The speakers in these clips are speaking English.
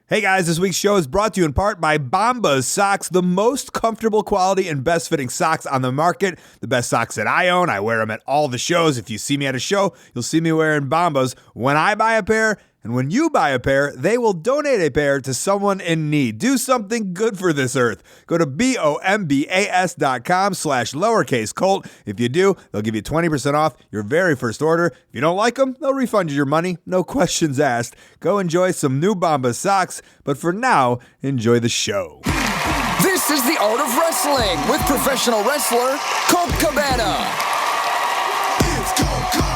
Hey guys, this week's show is brought to you in part by Bombas Socks, the most comfortable quality and best fitting socks on the market. The best socks that I own. I wear them at all the shows. If you see me at a show, you'll see me wearing Bombas. When I buy a pair, and when you buy a pair, they will donate a pair to someone in need. Do something good for this earth. Go to bombas.com/lowercase Colt. If you do, they'll give you 20% off your very first order. If you don't like them, they'll refund you your money. No questions asked. Go enjoy some new Bombas socks. But for now, enjoy the show. This is the Art of Wrestling with professional wrestler Colt Cabana. It's Colt Cabana.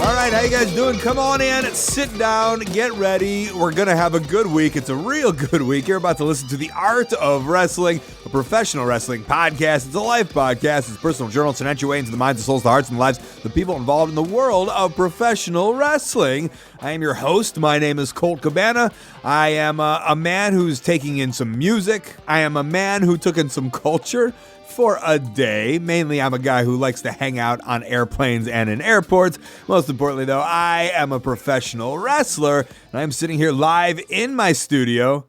All right, how you guys doing? Come on in, sit down, get ready. We're going to have a good week. It's a real good week. You're about to listen to The Art of Wrestling, a professional wrestling podcast. It's a life podcast. It's a personal journal. It's an entryway into the minds, the souls, the hearts, and the lives of the people involved in the world of professional wrestling. I am your host. My name is Colt Cabana. I am a man who's taking in some music. I am a man who took in some culture for a day. Mainly, I'm a guy who likes to hang out on airplanes and in airports. Most importantly, though, I am a professional wrestler, and I'm sitting here live in my studio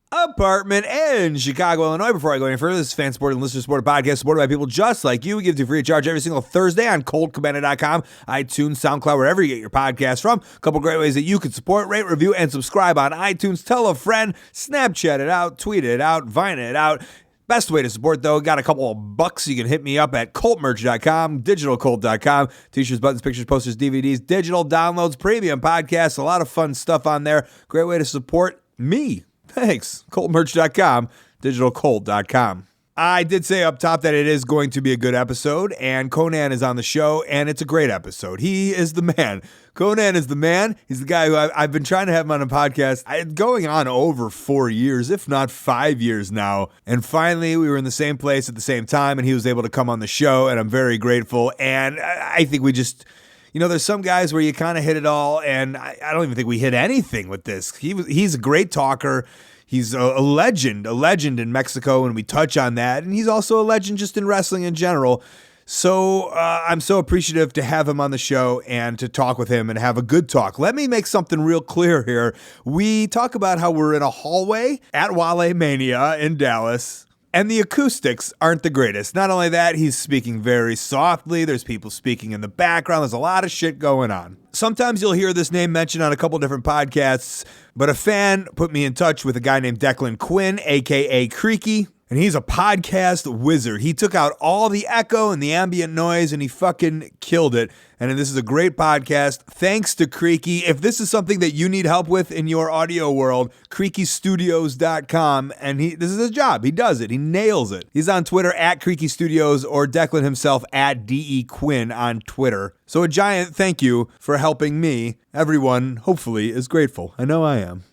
apartment in Chicago, Illinois. Before I go any further, this is fan-supported and listener-supported podcast supported by people just like you. We give it to you free of charge every single Thursday on ColtCabana.com, iTunes, SoundCloud, wherever you get your podcasts from. A couple great ways that you can support, rate, review, and subscribe on iTunes. Tell a friend, Snapchat it out, tweet it out, Vine it out. Best way to support, though, got a couple of bucks. You can hit me up at coltmerch.com, digitalcolt.com. T-shirts, buttons, pictures, posters, DVDs, digital downloads, premium podcasts, a lot of fun stuff on there. Great way to support me. Thanks. coltmerch.com, digitalcolt.com. I did say up top that it is going to be a good episode, and Conan is on the show, and it's a great episode. He is the man. Conan is the man. He's the guy who I've been trying to have him on a podcast going on over 4 years, if not 5 years now. And finally, we were in the same place at the same time, and he was able to come on the show, and I'm very grateful. And I think we just... You know, there's some guys where you kind of hit it all, and I don't even think we hit anything with this. He's a great talker. He's a legend in Mexico, and we touch on that. And he's also a legend just in wrestling in general. So I'm so appreciative to have him on the show and to talk with him and have a good talk. Let me make something real clear here. We talk about how we're in a hallway at Wale Mania in Dallas, and the acoustics aren't the greatest. Not only that, he's speaking very softly. There's people speaking in the background. There's a lot of shit going on. Sometimes you'll hear this name mentioned on a couple different podcasts, but a fan put me in touch with a guy named Declan Quinn, a.k.a. Creaky, and he's a podcast wizard. He took out all the echo and the ambient noise, and he fucking killed it. And this is a great podcast. Thanks to Creaky. If this is something that you need help with in your audio world, creakystudios.com. And this is his job. He does it. He nails it. He's on Twitter at Creaky Studios, or Declan himself at DE Quinn on Twitter. So a giant thank you for helping me. Everyone, hopefully, is grateful. I know I am.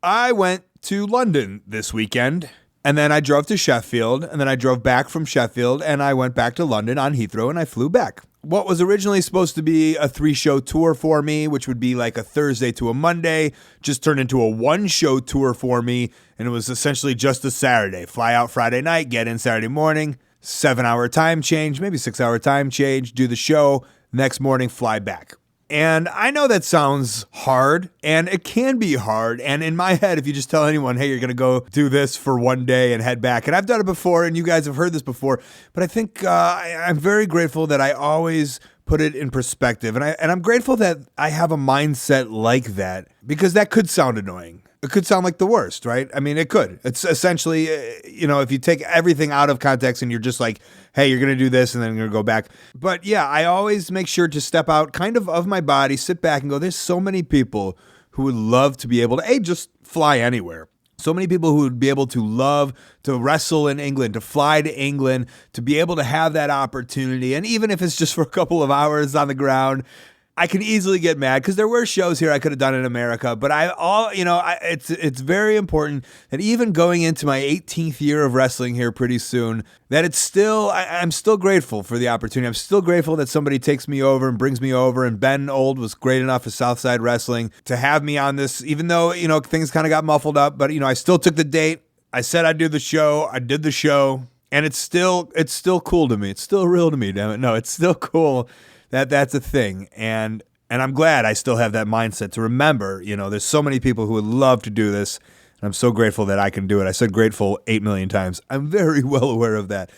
I went to London this weekend. And then I drove to Sheffield, and then I drove back from Sheffield, and I went back to London on Heathrow, and I flew back. What was originally supposed to be a 3-show tour for me, which would be like a Thursday to a Monday, just turned into a 1-show tour for me, and it was essentially just a Saturday. Fly out Friday night, get in Saturday morning, 7-hour time change, maybe 6-hour time change, do the show, next morning, fly back. And I know that sounds hard, and it can be hard. And in my head, if you just tell anyone, hey, you're going to go do this for one day and head back. And I've done it before, and you guys have heard this before. But I think I'm very grateful that I always put it in perspective. And I'm grateful that I have a mindset like that, because that could sound annoying. It could sound like the worst, right? I mean, it could. It's essentially, if you take everything out of context and you're just like, hey, you're going to do this and then you're going to go back. But yeah, I always make sure to step out kind of my body, sit back and go, there's so many people who would love to be able to, just fly anywhere. So many people who would be able to love to wrestle in England, to fly to England, to be able to have that opportunity. And even if it's just for a couple of hours on the ground, I can easily get mad because there were shows here I could have done in America, but it's very important that even going into my 18th year of wrestling here pretty soon, that it's still, I'm still grateful for the opportunity. I'm still grateful that somebody takes me over and brings me over, and Ben Old was great enough at Southside Wrestling to have me on this, even though, things kind of got muffled up, but, I still took the date. I said I'd do the show. I did the show, and it's still cool to me. It's still real to me, damn it. No, it's still cool. That's a thing. And And I'm glad I still have that mindset to remember, there's so many people who would love to do this. And I'm so grateful that I can do it. I said grateful 8 million times. I'm very well aware of that.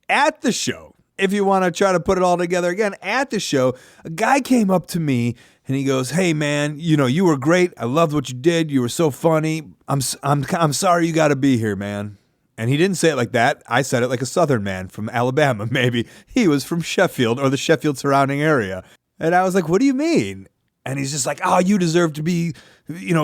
At the show, if you want to try to put it all together again, at the show, a guy came up to me and he goes, "Hey man, you were great. I loved what you did. You were so funny. I'm sorry you got to be here, man." And he didn't say it like that. I said it like a Southern man from Alabama, maybe. He was from Sheffield or the Sheffield surrounding area. And I was like, "What do you mean?" And he's just like, "Oh, you deserve to be,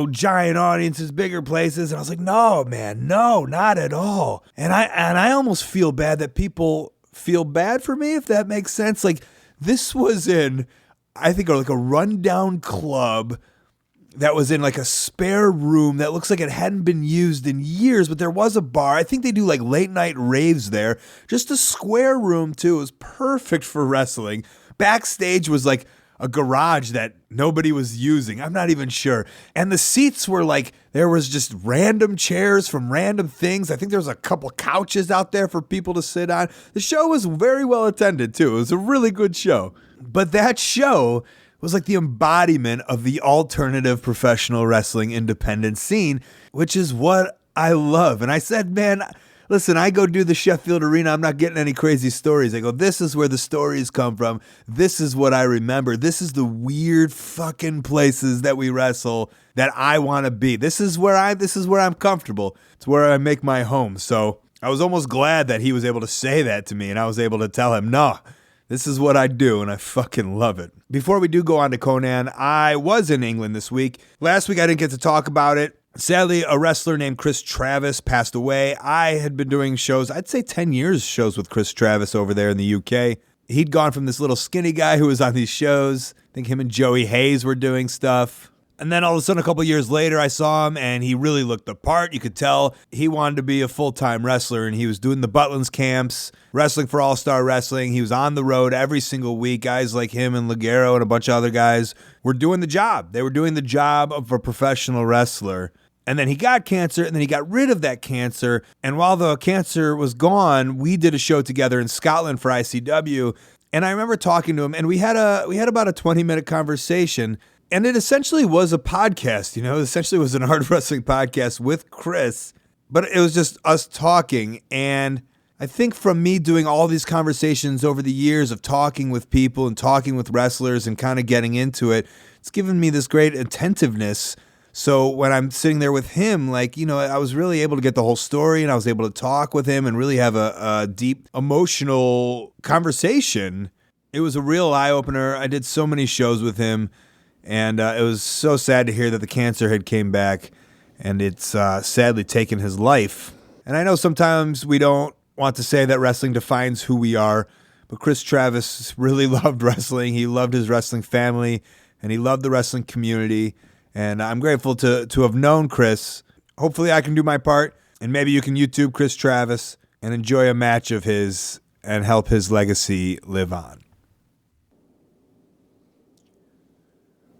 giant audiences, bigger places." And I was like, "No, man, no, not at all." And I almost feel bad that people feel bad for me, if that makes sense. Like, this was in, I think, like a rundown club that was in like a spare room that looks like it hadn't been used in years, but there was a bar. I think they do like late night raves there. Just a square room too. It was perfect for wrestling. Backstage was like a garage that nobody was using. I'm not even sure. And the seats were like, there was just random chairs from random things. I think there was a couple couches out there for people to sit on. The show was very well attended too. It was a really good show. But that show was like the embodiment of the alternative professional wrestling independent scene, which is what I love. And I said, man, listen, I go do the Sheffield Arena. I'm not getting any crazy stories. I go, this is where the stories come from. This is what I remember. This is the weird fucking places that we wrestle that I want to be. This is where I'm comfortable. It's where I make my home. So I was almost glad that he was able to say that to me, and I was able to tell him, no, this is what I do, and I fucking love it. Before we do go on to Conan, I was in England this week. Last week I didn't get to talk about it. Sadly, a wrestler named Chris Travis passed away. I had been doing shows, I'd say 10 years shows with Chris Travis over there in the UK. He'd gone from this little skinny guy who was on these shows. I think him and Joey Hayes were doing stuff. And then all of a sudden, a couple years later, I saw him and he really looked the part. You could tell he wanted to be a full-time wrestler, and he was doing the Butlins camps, wrestling for All-Star Wrestling. He was on the road every single week. Guys like him and Ligero and a bunch of other guys were doing the job. They were doing the job of a professional wrestler. And then he got cancer, and then he got rid of that cancer. And while the cancer was gone, we did a show together in Scotland for ICW. And I remember talking to him, and we had about a 20-minute conversation. And it essentially was a podcast, It essentially was an art wrestling podcast with Chris. But it was just us talking. And I think from me doing all these conversations over the years of talking with people and talking with wrestlers and kind of getting into it, it's given me this great attentiveness. So when I'm sitting there with him, I was really able to get the whole story, and I was able to talk with him and really have a deep emotional conversation. It was a real eye-opener. I did so many shows with him, and it was so sad to hear that the cancer had came back, and it's sadly taken his life. And I know sometimes we don't want to say that wrestling defines who we are, but Chris Travis really loved wrestling. He loved his wrestling family, and he loved the wrestling community. And I'm grateful to have known Chris. Hopefully I can do my part, and maybe you can YouTube Chris Travis and enjoy a match of his and help his legacy live on.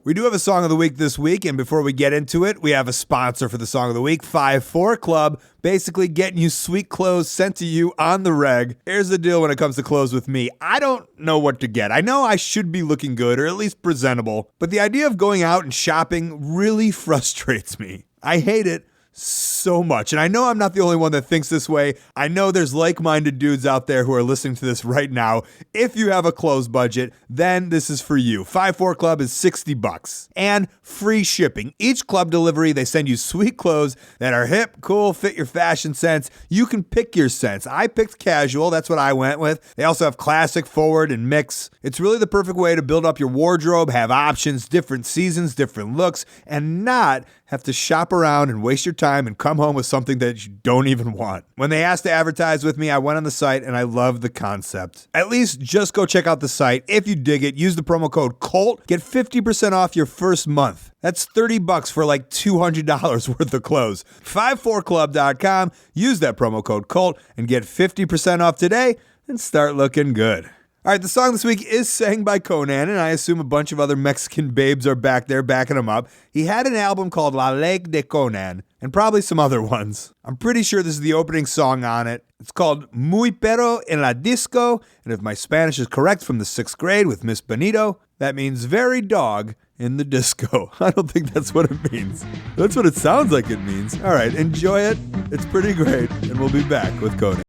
We do have a Song of the Week this week, and before we get into it, we have a sponsor for the Song of the Week, 5-4 Club, basically getting you sweet clothes sent to you on the reg. Here's the deal when it comes to clothes with me. I don't know what to get. I know I should be looking good, or at least presentable, but the idea of going out and shopping really frustrates me. I hate it so much. And I know I'm not the only one that thinks this way. I know there's like-minded dudes out there who are listening to this right now. If you have a clothes budget, then this is for you. 5-4 Club is $60 and free shipping. Each club delivery, they send you sweet clothes that are hip, cool, fit your fashion sense. You can pick your sense. I picked casual. That's what I went with. They also have classic, forward, and mix. It's really the perfect way to build up your wardrobe, have options, different seasons, different looks, and not have to shop around and waste your time and come home with something that you don't even want. When they asked to advertise with me, I went on the site and I love the concept. At least just go check out the site. If you dig it, use the promo code COLT. Get 50% off your first month. That's $30 for like $200 worth of clothes. 54club.com. Use that promo code COLT and get 50% off today and start looking good. All right, the song this week is sang by Conan, and I assume a bunch of other Mexican babes are back there backing him up. He had an album called La Ley de Conan, and probably some other ones. I'm pretty sure this is the opening song on it. It's called Muy Pero en la Disco, and if my Spanish is correct from the 6th grade with Miss Benito, that means very dog in the disco. I don't think that's what it means. That's what it sounds like it means. All right, enjoy it. It's pretty great, and we'll be back with Conan.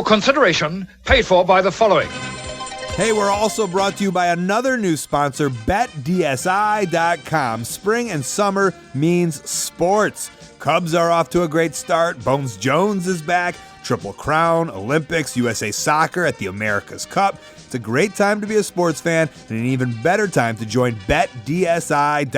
Consideration paid for by the following. Hey, we're also brought to you by another new sponsor, BetDSI.com. Spring and summer means sports. Cubs are off to a great start. Bones Jones is back. Triple Crown, Olympics, USA Soccer at the America's Cup. It's a great time to be a sports fan and an even better time to join BetDSI.com.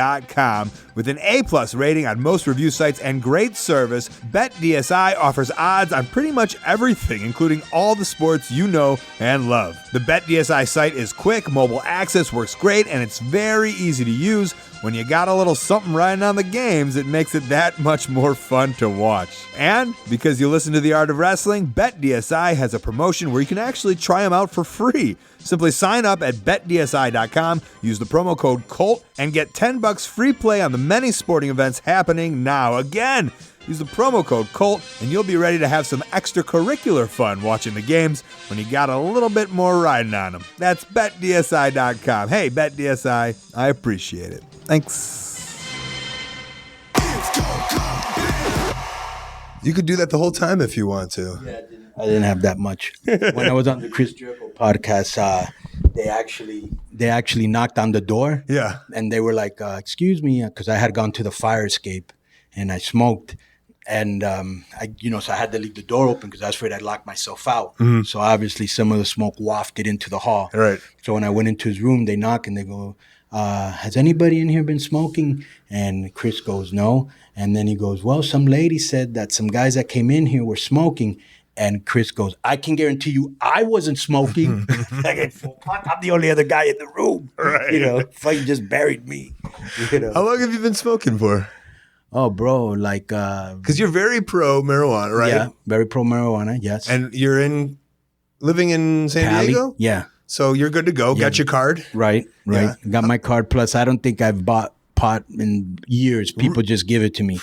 With an A-plus rating on most review sites and great service, BetDSI offers odds on pretty much everything, including all the sports you know and love. The BetDSI site is quick, mobile access works great, and it's very easy to use. When you got a little something riding on the games, it makes it that much more fun to watch. And because you listen to The Art of Wrestling, BetDSI has a promotion where you can actually try them out for free. Simply sign up at BetDSI.com, use the promo code COLT, and get $10 free play on the many sporting events happening now. Again, use the promo code COLT, and you'll be ready to have some extracurricular fun watching the games when you got a little bit more riding on them. That's BetDSI.com. Hey, BetDSI, I appreciate it. Thanks. You could do that the whole time if you want to. Yeah, I didn't have that much. When I was on the Chris Jericho podcast, they actually knocked on the door. Yeah. And they were like, excuse me, because I had gone to the fire escape and I smoked. And, so I had to leave the door open because I was afraid I'd lock myself out. Mm-hmm. So obviously some of the smoke wafted into the hall. Right. So when I went into his room, they knock and they go, has anybody in here been smoking? And Chris goes, no. And then he goes, well, some lady said that some guys that came in here were smoking. And Chris goes, I can guarantee you I wasn't smoking. I'm the only other guy in the room. Right. It's like you just buried me. How long have you been smoking for? Oh, bro, like... Because you're very pro marijuana, right? Yeah, very pro marijuana, yes. And you're living in San Cali? Diego? Yeah. So you're good to go. Yeah. Got your card? Right. Yeah. Got my card. Plus, I don't think I've bought pot in years. People just give it to me.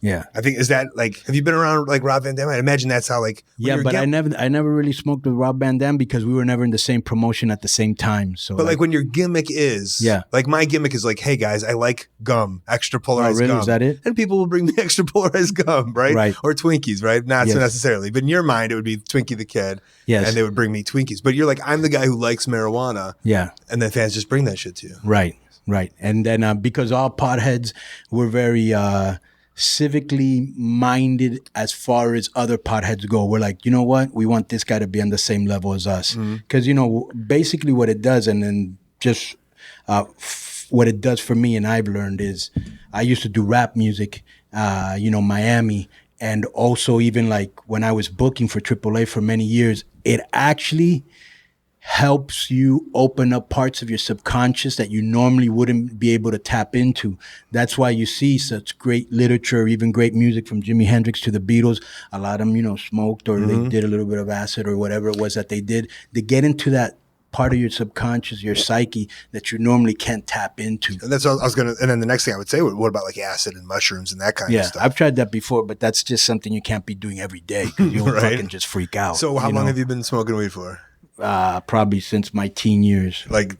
Yeah. I think, is that like, have you been around like Rob Van Dam? I imagine that's how like. Yeah, but I never really smoked with Rob Van Dam because we were never in the same promotion at the same time. So, but like when your gimmick is, yeah, like my gimmick is like, hey guys, I like gum, extra polarized really? gum. Is that it? And people will bring me extra polarized gum, right? Right. Or Twinkies, right? Not so necessarily, but in your mind it would be Twinkie the Kid. Yes. And they would bring me Twinkies. But you're like, I'm the guy who likes marijuana. Yeah. And then fans just bring that shit to you. Right. Right. And then because all potheads were very civically minded as far as other potheads go. We're like, you know what? We want this guy to be on the same level as us. Because, basically what it does, and then just what it does for me, and I've learned, is I used to do rap music, Miami, and also even like when I was booking for AAA for many years, it actually helps you open up parts of your subconscious that you normally wouldn't be able to tap into. That's why you see such great literature, even great music from Jimi Hendrix to the Beatles. A lot of them, smoked or they did a little bit of acid or whatever it was that they did. They get into that part of your subconscious, your psyche that you normally can't tap into. And that's what I was going to, and then the next thing I would say, what about like acid and mushrooms and that kind of stuff? Yeah, I've tried that before, but that's just something you can't be doing every day because you'll fucking just freak out. So how long have you been smoking weed for? Probably since my teen years. Like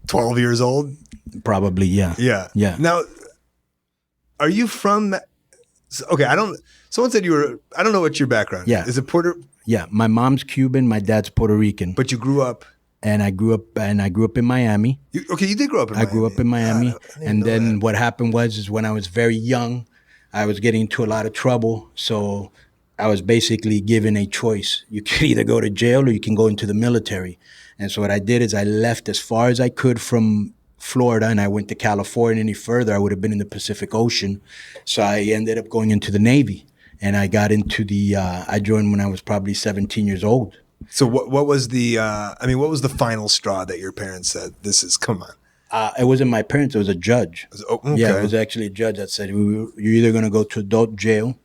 12 years old? Probably, yeah. Yeah. Yeah. Now, are you from that? Okay, someone said you were, I don't know what your background is. Is it Puerto? Yeah, my mom's Cuban, my dad's Puerto Rican. But you grew up? And I grew up in Miami. You did grow up in Miami. I grew up in Miami. And then what happened was when I was very young, I was getting into a lot of trouble. So I was basically given a choice. You can either go to jail or you can go into the military. And so what I did is I left as far as I could from Florida, and I went to California. Any further, I would have been in the Pacific Ocean. So I ended up going into the Navy, and I got into I joined when I was probably 17 years old. So what was what was the final straw that your parents said, come on? It wasn't my parents, it was a judge. Okay. Yeah, it was actually a judge that said, you're either going to go to adult jail,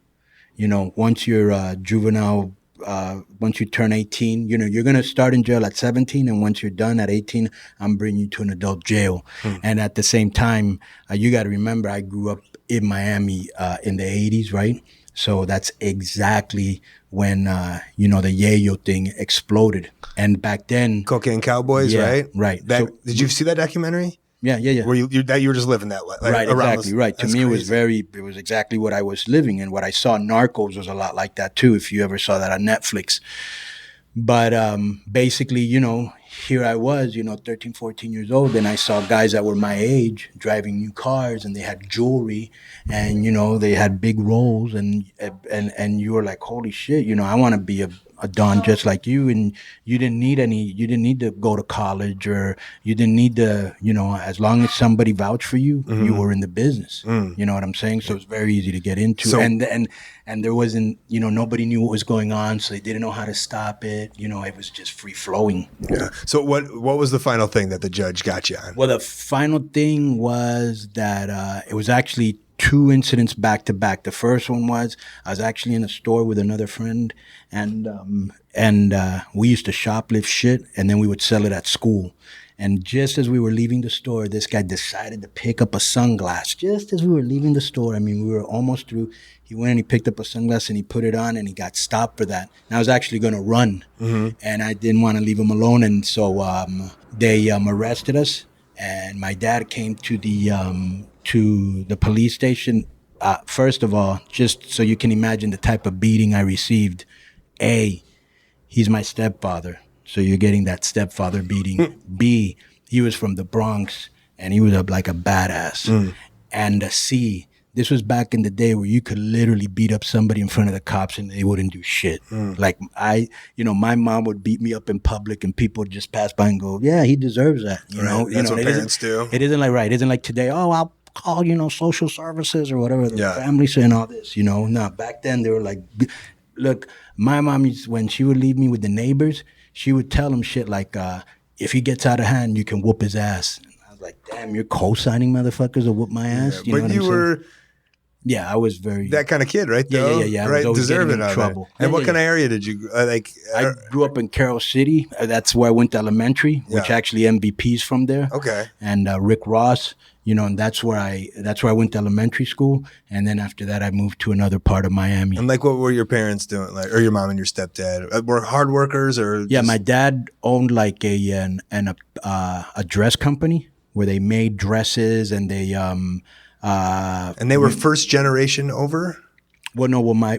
once you're juvenile, once you turn 18, you're going to start in jail at 17. And once you're done at 18, I'm bringing you to an adult jail. And at the same time, you got to remember, I grew up in Miami in the 80s, right? So that's exactly when, the yayo thing exploded. And back then. Cocaine Cowboys, right? Right. Did you see that documentary? Yeah. Where you were just living that life, right? Exactly, right. To me, crazy. it was exactly what I was living, and what I saw in Narcos was a lot like that too. If you ever saw that on Netflix, but basically, here I was, 13, 14 years old, and I saw guys that were my age driving new cars, and they had jewelry, and they had big rolls, and you were like, holy shit, I want to be a Don just like you. And you didn't need to go to college, or you didn't need to, as long as somebody vouched for you, you were in the business. You know what I'm saying? So it's very easy to get into. So, and there wasn't, nobody knew what was going on, so they didn't know how to stop it. It was just free flowing. Yeah. So what was the final thing that the judge got you on? Well, the final thing was that it was actually 2 incidents back to back. The first one was I was actually in a store with another friend, and we used to shoplift shit, and then we would sell it at school. And just as we were leaving the store, this guy decided to pick up a sunglass. Just as we were leaving the store, we were almost through. He went and he picked up a sunglass and he put it on, and he got stopped for that. And I was actually going to run, and I didn't want to leave him alone. And so they arrested us, and my dad came to the police station. First of all, just so you can imagine the type of beating I received. A, he's my stepfather, so you're getting that stepfather beating. B, he was from the Bronx, and he was like a badass. And C, this was back in the day where you could literally beat up somebody in front of the cops and they wouldn't do shit. Like my mom would beat me up in public, and people would just pass by and go, "Yeah, he deserves that." That's what parents do. It isn't it isn't like today. Oh, I'll call social services or whatever. The family saying all this. No, back then they were like, look, my mom when she would leave me with the neighbors, she would tell them shit like, if he gets out of hand, you can whoop his ass. And I was like, damn, you're co-signing motherfuckers to whoop my ass. Yeah, but you were. Yeah, I was very that kind of kid, right? Though? Yeah. Right, deserving of trouble. And what kind of area did you like? I grew up in Carroll City. That's where I went to elementary, which actually MVP's from there. Okay. And Rick Ross, and that's where I went to elementary school. And then after that, I moved to another part of Miami. And what were your parents doing? Or your mom and your stepdad were hard workers, or? Yeah, my dad owned a dress company where they made dresses, and they and they were first generation over? Well, no. Well, my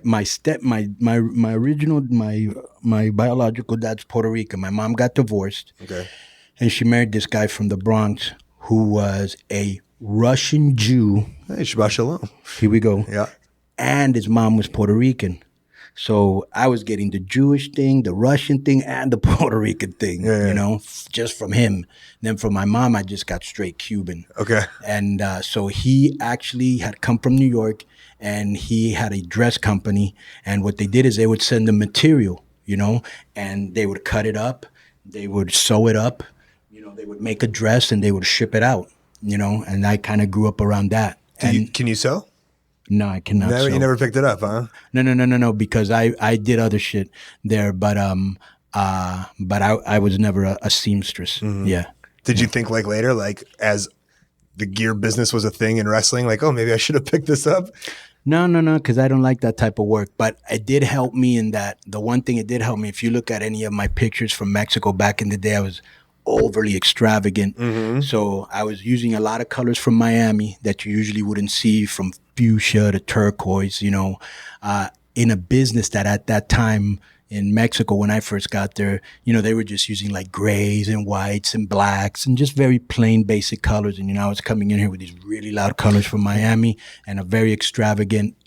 biological dad's Puerto Rican. My mom got divorced. Okay. And she married this guy from the Bronx who was a Russian Jew. Hey, Shabbat Shalom. Here we go. Yeah. And his mom was Puerto Rican. So I was getting the Jewish thing, the Russian thing, and the Puerto Rican thing, just from him. And then from my mom, I just got straight Cuban. Okay. And so he actually had come from New York, and he had a dress company. And what they did is they would send the material, and they would cut it up. They would sew it up. They would make a dress, and they would ship it out, and I kind of grew up around that. Can you sew? No, I cannot. You never picked it up, huh? No, because I did other shit there, but I was never a seamstress. Yeah. Did you think later, as the gear business was a thing in wrestling, maybe I should have picked this up? No, because I don't like that type of work. But it did help me in that. The one thing it did help me, if you look at any of my pictures from Mexico back in the day, I was overly extravagant. So I was using a lot of colors from Miami that you usually wouldn't see, from fuchsia to turquoise, in a business that at that time in Mexico, when I first got there, they were just using grays and whites and blacks and just very plain basic colors. And, I was coming in here with these really loud colors from Miami and a very extravagant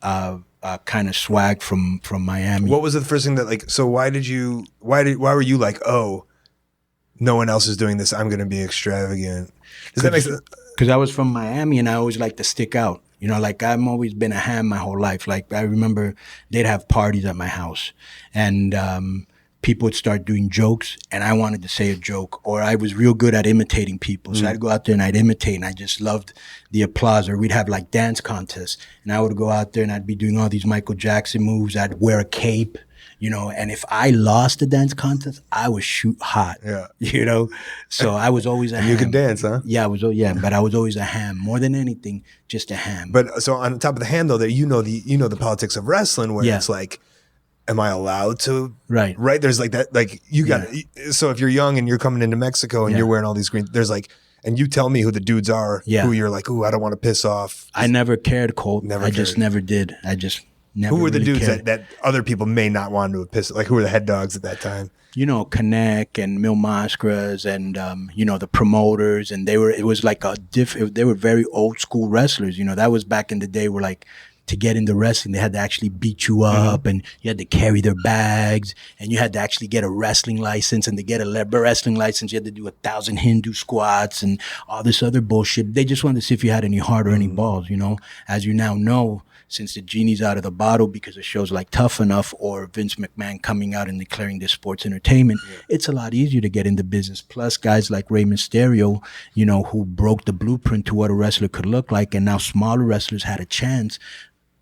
kind of swag from Miami. What was the first thing that like? So why were you like, oh, no one else is doing this, I'm going to be extravagant? Does that make sense? Because I was from Miami and I always like to stick out. You know, like I've always been a ham my whole life. Like I remember they'd have parties at my house and people would start doing jokes and I wanted to say a joke, or I was real good at imitating people. So I'd go out there and I'd imitate, and I just loved the applause. Or we'd have like dance contests and I would go out there and I'd be doing all these Michael Jackson moves. I'd wear a cape. You know, and if I lost the dance contest, I would shoot hot. Yeah. You know, so I was always a ham. You could dance, huh? Yeah, but I was always a ham. More than anything, just a ham. But so on top of the ham though, that you know the politics of wrestling, where it's like, am I allowed to? Right. There's like that, like you got. So if you're young and you're coming into Mexico and you're wearing all these green, there's like. And you tell me who the dudes are, who you're like, ooh, I don't want to piss off. I never cared, Colt. Just never did. Never who were the really dudes that other people may not want to have pissed? Like, who were the head dogs at that time? You know, Konnan and Mil Mascaras and, you know, the promoters. And they were very old school wrestlers. You know, that was back in the day where like to get into wrestling, they had to actually beat you up and you had to carry their bags and you had to actually get a wrestling license. And to get a wrestling license, you had to do 1,000 Hindu squats and all this other bullshit. They just wanted to see if you had any heart or any balls, you know. As you now know, since the genie's out of the bottle because of shows like Tough Enough or Vince McMahon coming out and declaring this sports entertainment, it's a lot easier to get into business. Plus guys like Rey Mysterio, you know, who broke the blueprint to what a wrestler could look like, and now smaller wrestlers had a chance.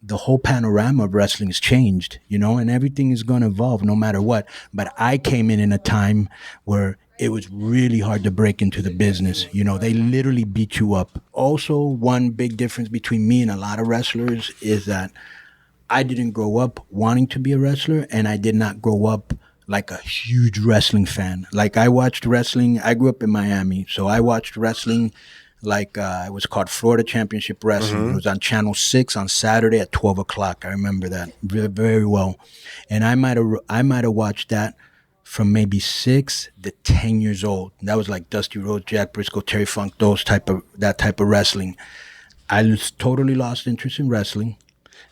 The whole panorama of wrestling has changed, you know, and everything is going to evolve no matter what. But I came in a time where it was really hard to break into the business. You know, they literally beat you up. Also, one big difference between me and a lot of wrestlers is that I didn't grow up wanting to be a wrestler, and I did not grow up like a huge wrestling fan. Like I watched wrestling. I grew up in Miami, so I watched wrestling like it was called Florida Championship Wrestling. It was on Channel 6 on Saturday at 12 o'clock. I remember that very, very well. And I might have watched that from maybe 6 to 10 years old. That was like Dusty Rhodes, Jack Briscoe, Terry Funk, that type of wrestling. I totally lost interest in wrestling.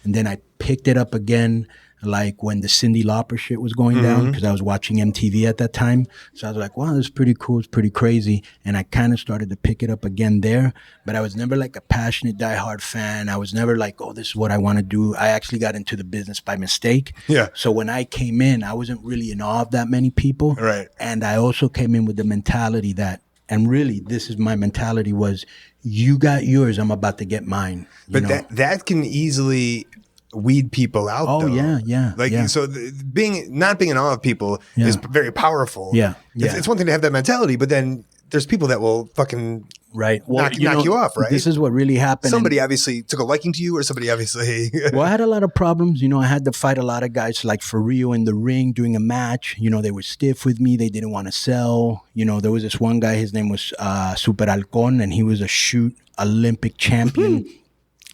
And then I picked it up again like when the Cyndi Lauper shit was going down, because I was watching MTV at that time. So I was like, wow, this is pretty cool. It's pretty crazy. And I kind of started to pick it up again there. But I was never like a passionate, diehard fan. I was never like, oh, this is what I want to do. I actually got into the business by mistake. Yeah. So when I came in, I wasn't really in awe of that many people. Right. And I also came in with the mentality that, and really, this is my mentality was, you got yours, I'm about to get mine. But that can easily weed people out. Oh, though. Yeah. Like, so not being in awe of people is very powerful. Yeah. It's one thing to have that mentality, but then there's people that will fucking knock you off, right? This is what really happened. Somebody obviously took a liking to you, or somebody obviously... Well, I had a lot of problems. You know, I had to fight a lot of guys like for Rio in the ring doing a match. You know, they were stiff with me. They didn't want to sell. You know, there was this one guy, his name was Super Halcon, and he was a shoot Olympic champion.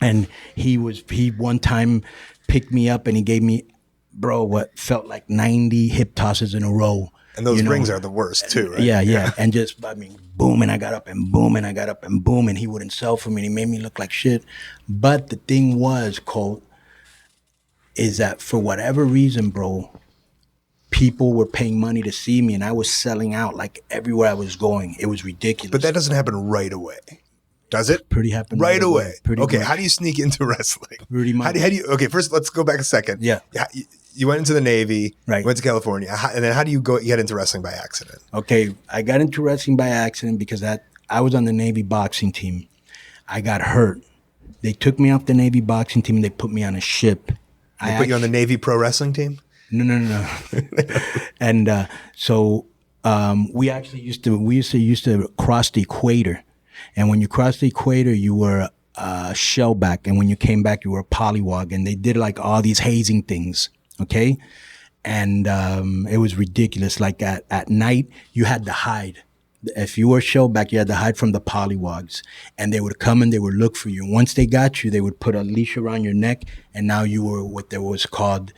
And he one time picked me up and he gave me, bro, what felt like 90 hip tosses in a row. And those rings are the worst too, right? Yeah. And just, I mean, boom, and I got up and boom, and I got up and boom, and he wouldn't sell for me, and he made me look like shit. But the thing was, Colt, is that for whatever reason, bro, people were paying money to see me, and I was selling out like everywhere I was going. It was ridiculous. But that doesn't happen right away. Does it? Pretty happen right away. Okay, how do you sneak into wrestling? Pretty much. How do you? Okay, first let's go back a second. Yeah. You went into the Navy. Right. Went to California, and then how do you get into wrestling by accident? Okay, I got into wrestling by accident because I was on the Navy boxing team. I got hurt. They took me off the Navy boxing team and they put me on a ship. They put you on the Navy pro wrestling team? No. And so we actually used to cross the equator. And when you crossed the equator, you were shellback. And when you came back, you were a polywog. And they did like all these hazing things, okay? And it was ridiculous. Like at night, you had to hide. If you were shellback, you had to hide from the polywogs. And they would come and they would look for you. And once they got you, they would put a leash around your neck. And now you were what there was called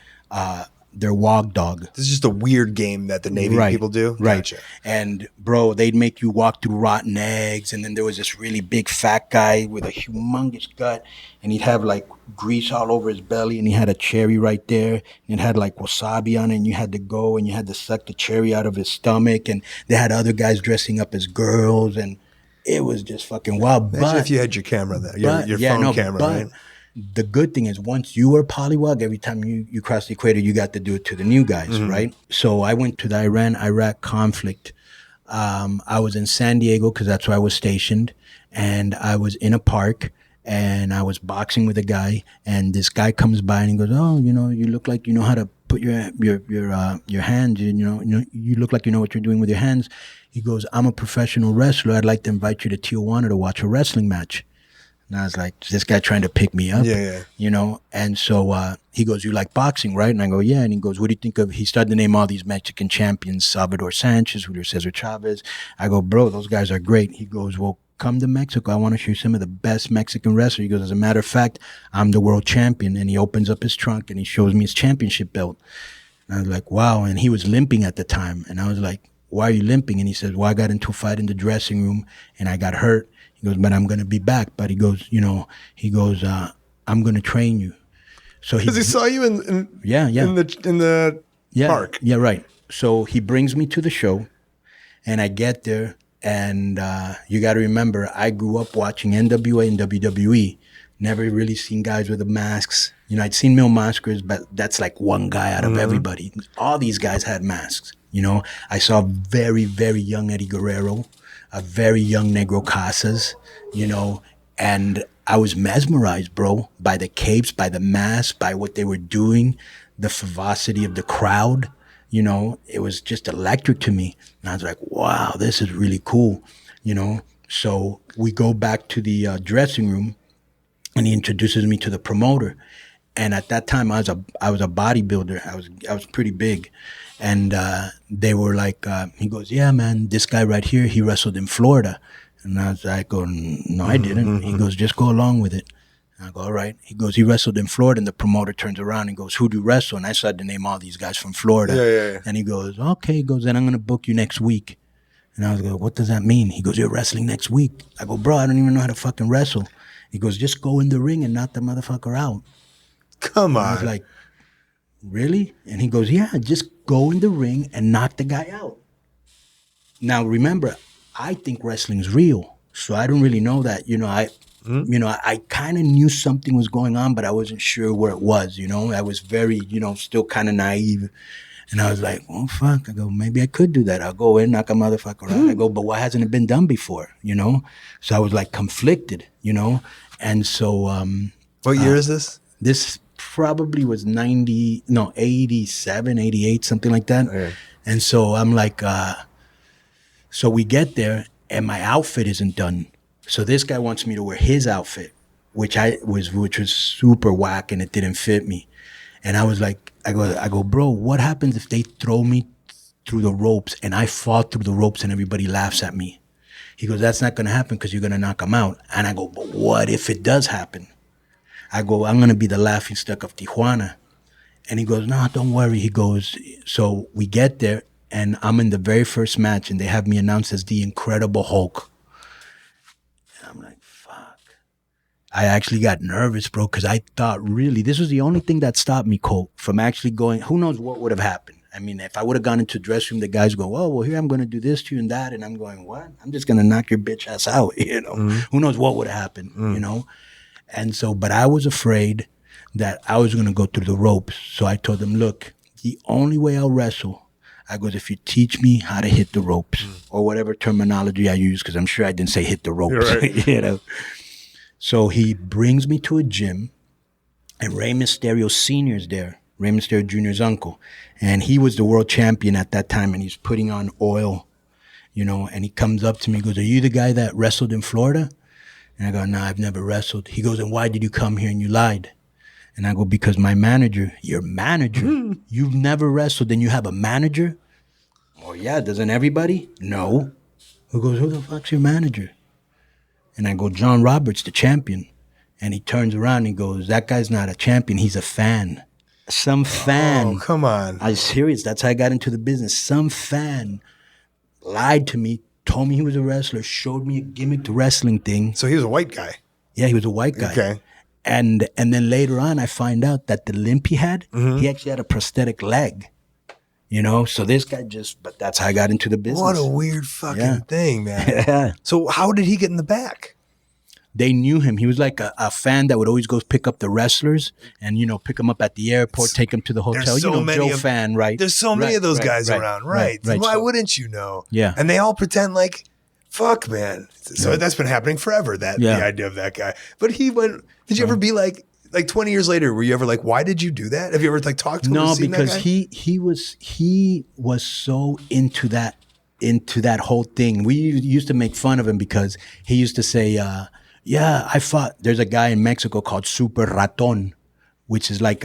their walk dog. This is just a weird game that the Navy people do? Right. Gotcha. And, bro, they'd make you walk through rotten eggs, and then there was this really big fat guy with a humongous gut, and he'd have, like, grease all over his belly, and he had a cherry right there, and it had, like, wasabi on it, and you had to go, and you had to suck the cherry out of his stomach, and they had other guys dressing up as girls, and it was just fucking wild. Imagine if you had your camera there, your phone camera, right? The good thing is once you were polywog, every time you crossed the equator, you got to do it to the new guys, right? So I went to the Iran-Iraq conflict. I was in San Diego because that's where I was stationed. And I was in a park and I was boxing with a guy. And this guy comes by and he goes, oh, you look like you know how to put your hands, you look like you know what you're doing with your hands. He goes, I'm a professional wrestler. I'd like to invite you to Tijuana to watch a wrestling match. And I was like, is this guy trying to pick me up? Yeah. And so he goes, you like boxing, right? And I go, yeah. And he goes, what do you think of, he started to name all these Mexican champions, Salvador Sanchez, Julio Cesar Chavez. I go, bro, those guys are great. He goes, well, come to Mexico. I want to show you some of the best Mexican wrestlers. He goes, as a matter of fact, I'm the world champion. And he opens up his trunk and he shows me his championship belt. And I was like, wow. And he was limping at the time. And I was like, why are you limping? And he says, well, I got into a fight in the dressing room and I got hurt. He goes, but I'm going to be back. But he goes, I'm going to train you. So because he saw you in the park. Yeah, right. So he brings me to the show and I get there and you got to remember, I grew up watching NWA and WWE. Never really seen guys with the masks. I'd seen Mil Maskers, but that's like one guy out of everybody. All these guys had masks. I saw very, very young Eddie Guerrero, a very young Negro Casas, and I was mesmerized, bro, by the capes, by the masks, by what they were doing, the vivacity of the crowd. It was just electric to me. And I was like, wow, this is really cool, So we go back to the dressing room and he introduces me to the promoter. And at that time, I was a bodybuilder. I was pretty big. And they were like, he goes, yeah, man, this guy right here, he wrestled in Florida. And I was like, no, I didn't. He goes, just go along with it. And I go, all right. He goes, he wrestled in Florida. And the promoter turns around and goes, who do you wrestle? And I started to name all these guys from Florida. Yeah. And he goes, okay. He goes, then I'm going to book you next week. And I was like, what does that mean? He goes, you're wrestling next week. I go, bro, I don't even know how to fucking wrestle. He goes, just go in the ring and knock the motherfucker out. Come on. I was like, really? And he goes, yeah, just go in the ring and knock the guy out. Now, remember, I think wrestling's real. So I don't really know that. I kind of knew something was going on, but I wasn't sure where it was, I was very, still kind of naive. And I was like, oh, fuck. I go, maybe I could do that. I'll go in, knock a motherfucker out. I go, but why hasn't it been done before, So I was like conflicted, And so... what year is this? This probably was 87, 88, something like that. Okay. And so I'm like, so we get there and my outfit isn't done. So this guy wants me to wear his outfit, which was super whack and it didn't fit me. And I was like, I go, bro, what happens if they throw me through the ropes and I fall through the ropes and everybody laughs at me? He goes, that's not going to happen because you're going to knock them out. And I go, but what if it does happen? I go, I'm going to be the laughingstock of Tijuana. And he goes, no, don't worry. He goes, so we get there and I'm in the very first match and they have me announced as the Incredible Hulk. And I'm like, fuck. I actually got nervous, bro, because I thought really, this was the only thing that stopped me, Colt, from actually going, who knows what would have happened. I mean, if I would have gone into the dressing room, the guys go, oh, well, here I'm going to do this to you and that. And I'm going, what? I'm just going to knock your bitch ass out, Who knows what would have happened, And so, but I was afraid that I was going to go through the ropes. So I told them, look, the only way I'll wrestle, I goes, if you teach me how to hit the ropes or whatever terminology I use, because I'm sure I didn't say hit the ropes, right. So he brings me to a gym and Rey Mysterio Sr. is there, Rey Mysterio Jr.'s uncle. And he was the world champion at that time and he's putting on oil, and he comes up to me and goes, are you the guy that wrestled in Florida? And I go, no, I've never wrestled. He goes, and why did you come here and you lied? And I go, because my manager, your manager? You've never wrestled and you have a manager? Oh, yeah, doesn't everybody? No. He goes, who the fuck's your manager? And I go, John Roberts, the champion. And he turns around and he goes, that guy's not a champion, he's a fan. Some fan. Oh, come on. I was serious. That's how I got into the business. Some fan lied to me, told me he was a wrestler, showed me a gimmick to wrestling thing. So he was a white guy. Yeah, he was a white guy. Okay. And then later on, I find out that the limp he had, he actually had a prosthetic leg. You know, so this guy but that's how I got into the business. What a weird fucking thing, man. Yeah. So how did he get in the back? They knew him. He was like a fan that would always go pick up the wrestlers and, pick them up at the airport, take them to the hotel. So Joe Fan, right? There's so many of those guys around, right? Why wouldn't you know? Yeah. And they all pretend like, fuck, man. So that's been happening forever, the idea of that guy. But he went, did you ever be like 20 years later, were you ever like, why did you do that? Have you ever like talked to him? No, because he was so into that whole thing. We used to make fun of him because he used to say, I fought. There's a guy in Mexico called Super Raton, which is like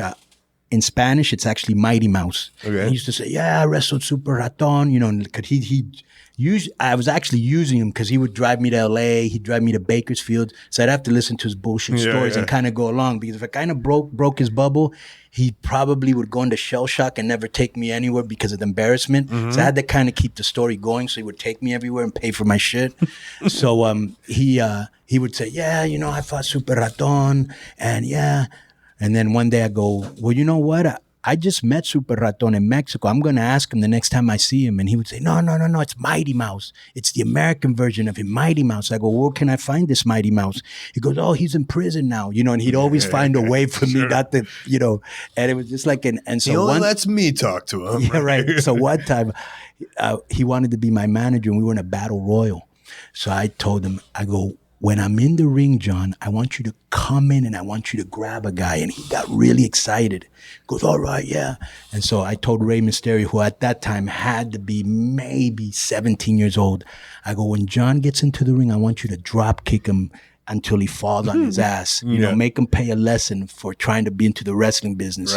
in Spanish, it's actually Mighty Mouse. Okay. And he used to say, I wrestled Super Raton, because I was actually using him because he would drive me to LA, he'd drive me to Bakersfield, so I'd have to listen to his bullshit stories and kind of go along, because if I kind of broke his bubble, he probably would go into shell shock and never take me anywhere because of the embarrassment. So I had to kind of keep the story going, so he would take me everywhere and pay for my shit. So he would say, I fought Super Raton, and then one day I go, well, you know what? I just met Super Raton in Mexico. I'm going to ask him the next time I see him. And he would say, no, it's Mighty Mouse. It's the American version of him, Mighty Mouse. I go, where can I find this Mighty Mouse? He goes, oh, he's in prison now. And he'd always find a way for me not to, and it was just like, and so he only lets me talk to him. Yeah, right. So one time he wanted to be my manager and we were in a battle royal. So I told him, I go, when I'm in the ring, John, I want you to come in and I want you to grab a guy. And he got really excited. He goes, all right, yeah. And so I told Rey Mysterio, who at that time had to be maybe 17 years old, I go, when John gets into the ring, I want you to drop kick him until he falls on his ass, make him pay a lesson for trying to be into the wrestling business,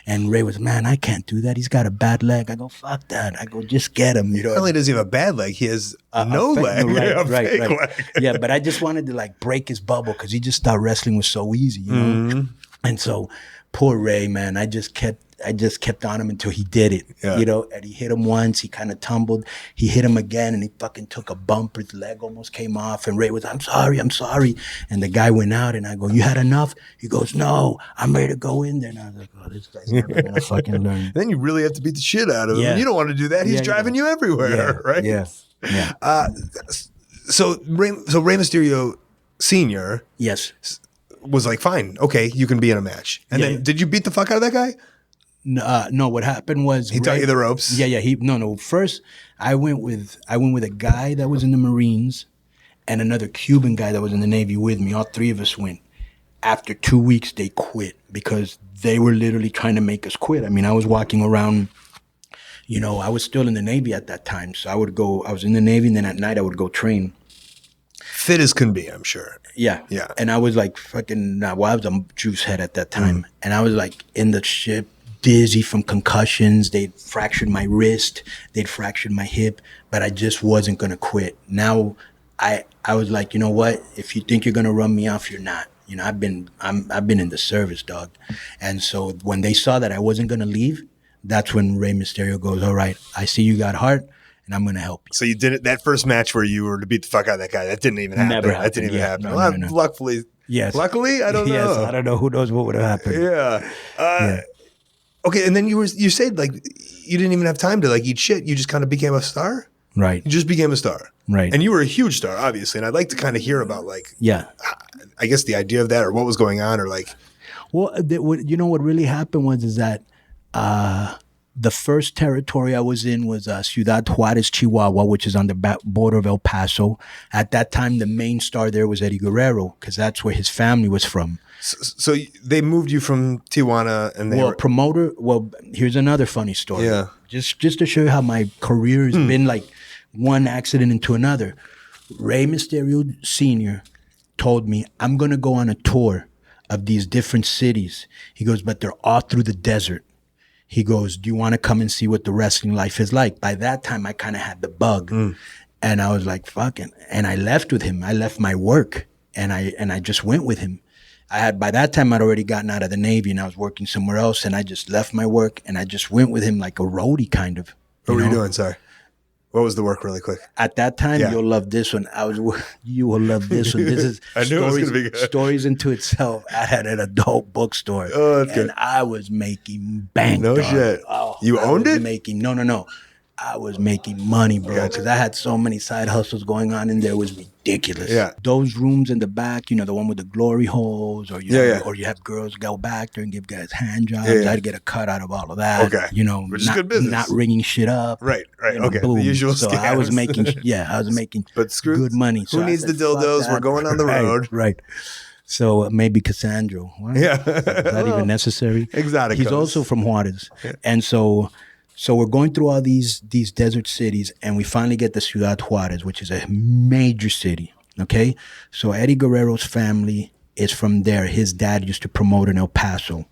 And Ray was, man, I can't do that. He's got a bad leg. I go, fuck that. I go, just get him. Not only does he have a bad leg, he has no leg. Right. Yeah, but I just wanted to break his bubble because he just thought wrestling was so easy, And so poor Ray, man, I just kept on him until he did it, and he hit him once, he kind of tumbled, he hit him again, and he fucking took a bump, his leg almost came off, and Ray was, I'm sorry, and the guy went out, and I go, you had enough? He goes, no, I'm ready to go in there, and I was like, oh, this guy's never gonna fucking learn. Then you really have to beat the shit out of him. You don't want to do that, he's driving you everywhere, right? Yeah. So Rey Mysterio Sr. was like, fine, okay, you can be in a match. And then did you beat the fuck out of that guy? No, what happened was he taught you the ropes. No. First, I went with a guy that was in the Marines and another Cuban guy that was in the Navy with me. All three of us went. After 2 weeks, they quit because they were literally trying to make us quit. I mean, I was walking around. I was still in the Navy at that time, so I was in the Navy, and then at night I would go train. Fit as can be, I'm sure. Yeah. And I was like fucking. I was a juice head at that time, and I was like in the ship. Dizzy from concussions. They'd fractured my wrist. They'd fractured my hip, but I just wasn't going to quit. Now I was like, you know what? If you think you're going to run me off, you're not. I've been in the service, dog. And so when they saw that I wasn't going to leave, that's when Rey Mysterio goes, all right, I see you got heart and I'm going to help you. So you did it that first match where you were to beat the fuck out of that guy. That didn't even happen. Never happened. That didn't even happen. No. Luckily. Yes. Luckily, I don't know. Yes, I don't know. Who knows what would have happened. Yeah. Okay, and then you said like you didn't even have time to like eat shit. You just kind of became a star? Right. You just became a star. Right. And you were a huge star, obviously. And I'd like to kind of hear about like I guess the idea of that or what was going on or like. Well, what really happened was that the first territory I was in was Ciudad Juarez, Chihuahua, which is on the border of El Paso. At that time, the main star there was Eddie Guerrero because that's where his family was from. So they moved you from Tijuana and they promoter. Well, here's another funny story. Yeah. Just to show you how my career has been like one accident into another. Rey Mysterio Sr. told me, I'm going to go on a tour of these different cities. He goes, but they're all through the desert. He goes, do you want to come and see what the wrestling life is like? By that time, I kind of had the bug. And I was like, fucking. And I left with him. I left my work and I just went with him. by that time I'd already gotten out of the Navy and I was working somewhere else, and I just left my work and I just went with him like a roadie kind of. What were you doing? Sorry. What was the work really quick? At that time, you'll love this one. You will love this one. This is I knew it was going to be good. Stories into itself. I had an adult bookstore. Oh, that's good. And I was making bank. No shit. You owned it? No. I was making money, bro, because I had so many side hustles going on in there. It was ridiculous. Yeah. Those rooms in the back, the one with the glory holes, or you have girls go back there and give guys hand jobs. I'd get a cut out of all of that. Okay. Which is good business. Not ringing shit up. Right. Okay. Boom. The usual so scams. I was making but screw, good money. Who needs the dildos? We're going on the road. Right. So maybe Cassandra. What? Yeah. Is that even necessary? Exotic. He's also from Juarez. Yeah. And so we're going through all these desert cities, and we finally get to Ciudad Juarez, which is a major city, okay? So Eddie Guerrero's family is from there. His dad used to promote in El Paso.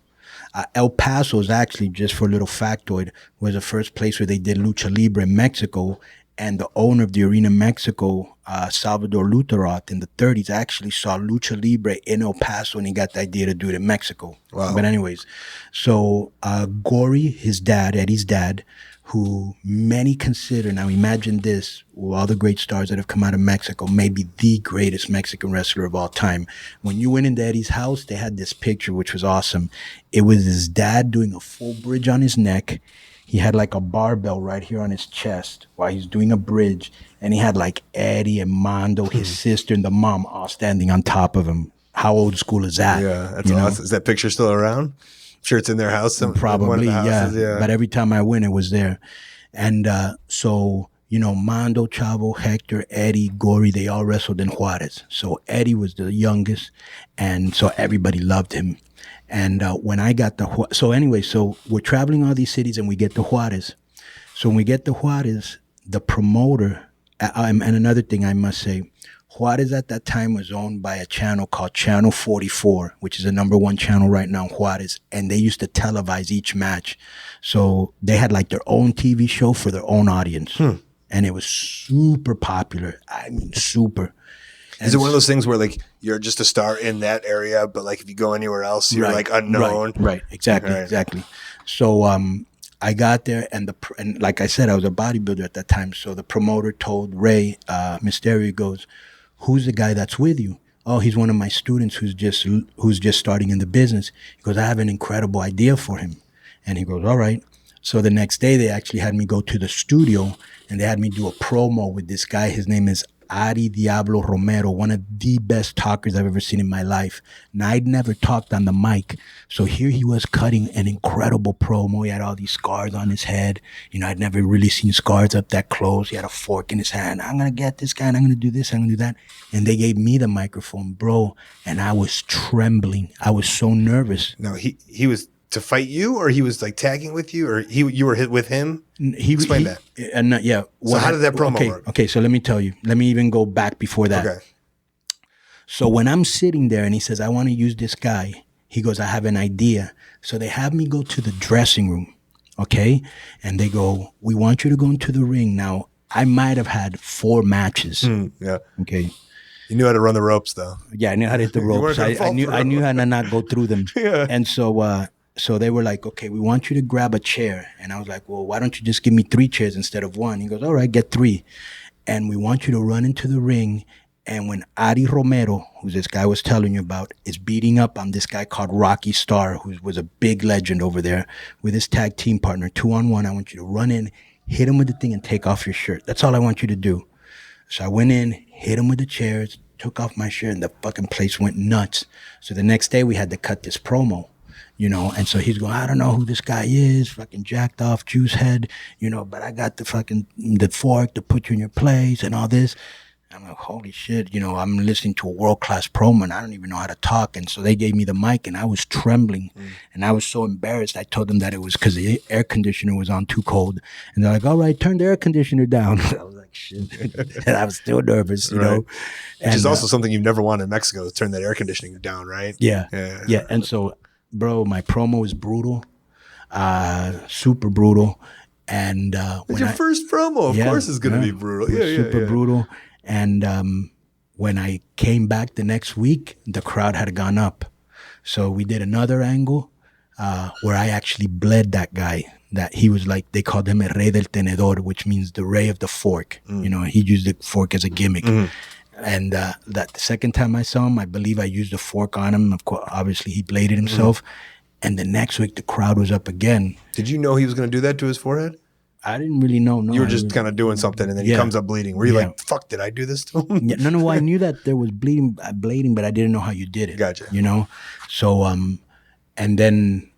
El Paso is actually, just for a little factoid, was the first place where they did lucha libre in Mexico, and the owner of the Arena Mexico, Salvador Luteroth, in the 30s, actually saw lucha libre in El Paso, and he got the idea to do it in Mexico. Wow. But anyways, so Gory, his dad, Eddie's dad, who many consider, now imagine this, all the great stars that have come out of Mexico, maybe the greatest Mexican wrestler of all time. When you went into Eddie's house, they had this picture, which was awesome. It was his dad doing a full bridge on his neck. He had like a barbell right here on his chest while he's doing a bridge. And he had like Eddie and Mondo, his sister, and the mom all standing on top of him. How old school is that? Yeah, that's awesome. Is that picture still around? I'm sure it's in their house. Probably, yeah. But every time I went, it was there. And so, Mondo, Chavo, Hector, Eddie, Gory, they all wrestled in Juarez. So Eddie was the youngest, and so everybody loved him. And when I got so we're traveling all these cities and we get to Juarez. So when we get to Juarez, the promoter, and another thing I must say, Juarez at that time was owned by a channel called Channel 44, which is the #1 channel right now in Juarez. And they used to televise each match. So they had like their own TV show for their own audience. And it was super popular. I mean, super. Is it one of those things where like you're just a star in that area, but like if you go anywhere else, you're like unknown? Right. Exactly. So I got there, and like I said, I was a bodybuilder at that time. So the promoter told Ray Mysterio, goes, "Who's the guy that's with you?" "Oh, he's one of my students who's just starting in the business." He goes, "I have an incredible idea for him." And he goes, "All right." So the next day, they actually had me go to the studio, and they had me do a promo with this guy. His name is Ari Diablo Romero, one of the best talkers I've ever seen in my life. Now, I'd never talked on the mic. So here he was cutting an incredible promo. He had all these scars on his head. I'd never really seen scars up that close. He had a fork in his hand. "I'm going to get this guy, and I'm going to do this, I'm going to do that." And they gave me the microphone, bro, and I was trembling. I was so nervous. No, he was to fight you, or he was like tagging with you, or you were hit with him? Explain that. Yeah. So how did that promo work? Okay, so let me tell you. Let me even go back before that. Okay. So when I'm sitting there and he says, "I want to use this guy," he goes, "I have an idea." So they have me go to the dressing room, okay? And they go, "We want you to go into the ring." Now, I might have had 4 matches. Yeah. Okay. You knew how to run the ropes, though. Yeah, I knew how to hit the ropes. I knew how to not go through them. Yeah. And so they were like, "Okay, we want you to grab a chair." And I was like, "Well, why don't you just give me 3 chairs instead of 1? He goes, "All right, get 3. And we want you to run into the ring. And when Ari Romero, who this guy was telling you about, is beating up on this guy called Rocky Star, who was a big legend over there, with his tag team partner, 2-on-1, I want you to run in, hit him with the thing, and take off your shirt. That's all I want you to do." So I went in, hit him with the chairs, took off my shirt, and the fucking place went nuts. So the next day we had to cut this promo. And so he's going, "I don't know who this guy is, fucking jacked off juice head, but I got the fork to put you in your place and all this." I'm like, holy shit, I'm listening to a world-class promo and I don't even know how to talk. And so they gave me the mic and I was trembling and I was so embarrassed. I told them that it was because the air conditioner was on too cold. And they're like, "All right, turn the air conditioner down." I was like, shit. And I was still nervous, you know. Which is also something you've never wanted in Mexico, to turn that air conditioning down, right? Yeah. And so, bro, my promo is brutal, super brutal. And it's your first promo, of course, it's going to be brutal. Super brutal. And when I came back the next week, the crowd had gone up. So we did another angle where I actually bled that guy. That he was like, they called him El Rey del Tenedor, which means the Ray of the Fork. He used the fork as a gimmick. And that the second time I saw him, I believe I used a fork on him. Of course, obviously he bladed himself. And the next week, the crowd was up again. Did you know he was going to do that to his forehead? I didn't really know. No, you were just kind of doing something, and then he comes up bleeding. Were you like, "Fuck, did I do this to him?" No. I knew that there was blading, but I didn't know how you did it. Gotcha. So and then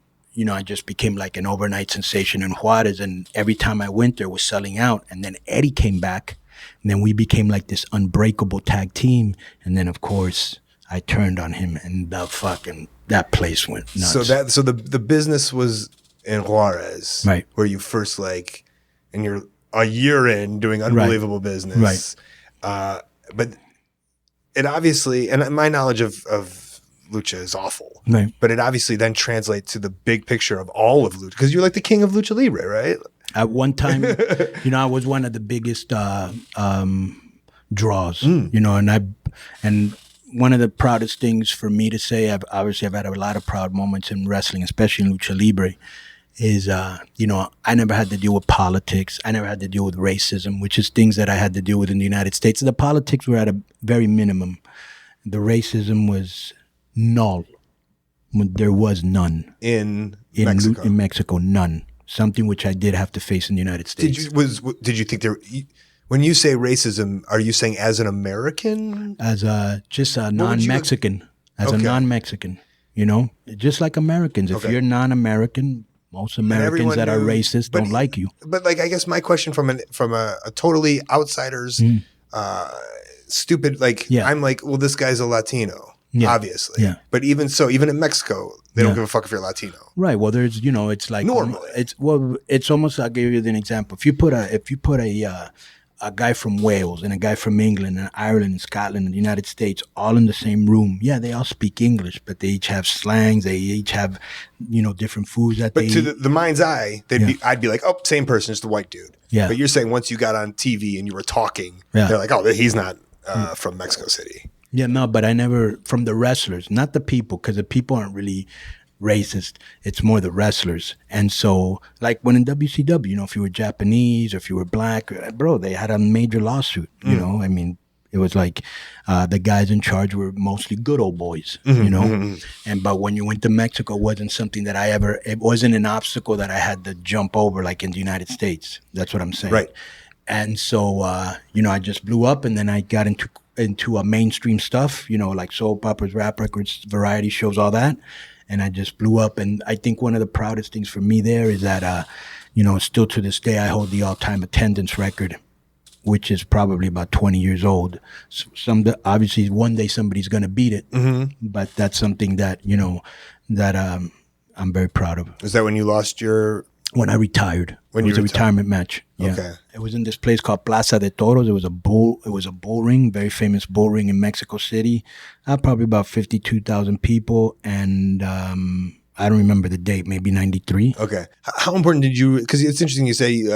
I just became like an overnight sensation in Juarez, and every time I went there was selling out. And then Eddie came back, and then we became like this unbreakable tag team. And then of course I turned on him, and that place went nuts. So the business was in Juarez, right? Where you first and you're a year in doing unbelievable business, right? But it obviously, and my knowledge of lucha is awful, right? But it obviously then translates to the big picture of all of lucha, because you're like the king of lucha libre, right? At one time, I was one of the biggest draws, and one of the proudest things for me to say, I've had a lot of proud moments in wrestling, especially in lucha libre, is, I never had to deal with politics. I never had to deal with racism, which is things that I had to deal with in the United States. The politics were at a very minimum. The racism was null. There was none. In Mexico? In Mexico, none. Something which I did have to face in the United States. Did you think when you say racism, are you saying as an American? As just a non-Mexican. As a non-Mexican, just like Americans. If you're non-American, most Americans that are racist don't like you. But I guess my question from a totally outsider's stupid, I'm like, well, this guy's a Latino, obviously. Yeah. But even so, even in Mexico, they don't give a fuck if you're Latino. Right. Well, there's, it's like normally. It's almost. I'll give you an example. If you put a guy from Wales and a guy from England and Ireland and Scotland and the United States all in the same room. Yeah, they all speak English, but they each have slangs. They each have, different foods that they eat. But to the mind's eye, I'd be like, oh, same person, it's the white dude. Yeah. But you're saying once you got on TV and you were talking, they're like, oh, he's not from Mexico City. Yeah, no, but I never, from the wrestlers, not the people, because the people aren't really racist. It's more the wrestlers. And so, like when in WCW, if you were Japanese or if you were black, bro, they had a major lawsuit. I mean, it was like the guys in charge were mostly good old boys, but when you went to Mexico, it wasn't something that it wasn't an obstacle that I had to jump over like in the United States. That's what I'm saying. Right. And so, I just blew up, and then I got into a mainstream stuff, like soap operas, rap records, variety shows, all that. And I just blew up. And I think one of the proudest things for me there is that, still to this day, I hold the all-time attendance record, which is probably about 20 years old. So obviously, one day somebody's going to beat it. Mm-hmm. But that's something that, I'm very proud of. Is that when you lost your... When I retired. It was a retirement match. Yeah. Okay. It was in this place called Plaza de Toros. It was a bull ring, very famous bull ring in Mexico City. Probably about 52,000 people, and I don't remember the date, maybe 93. Okay. How important did you, because it's interesting you say you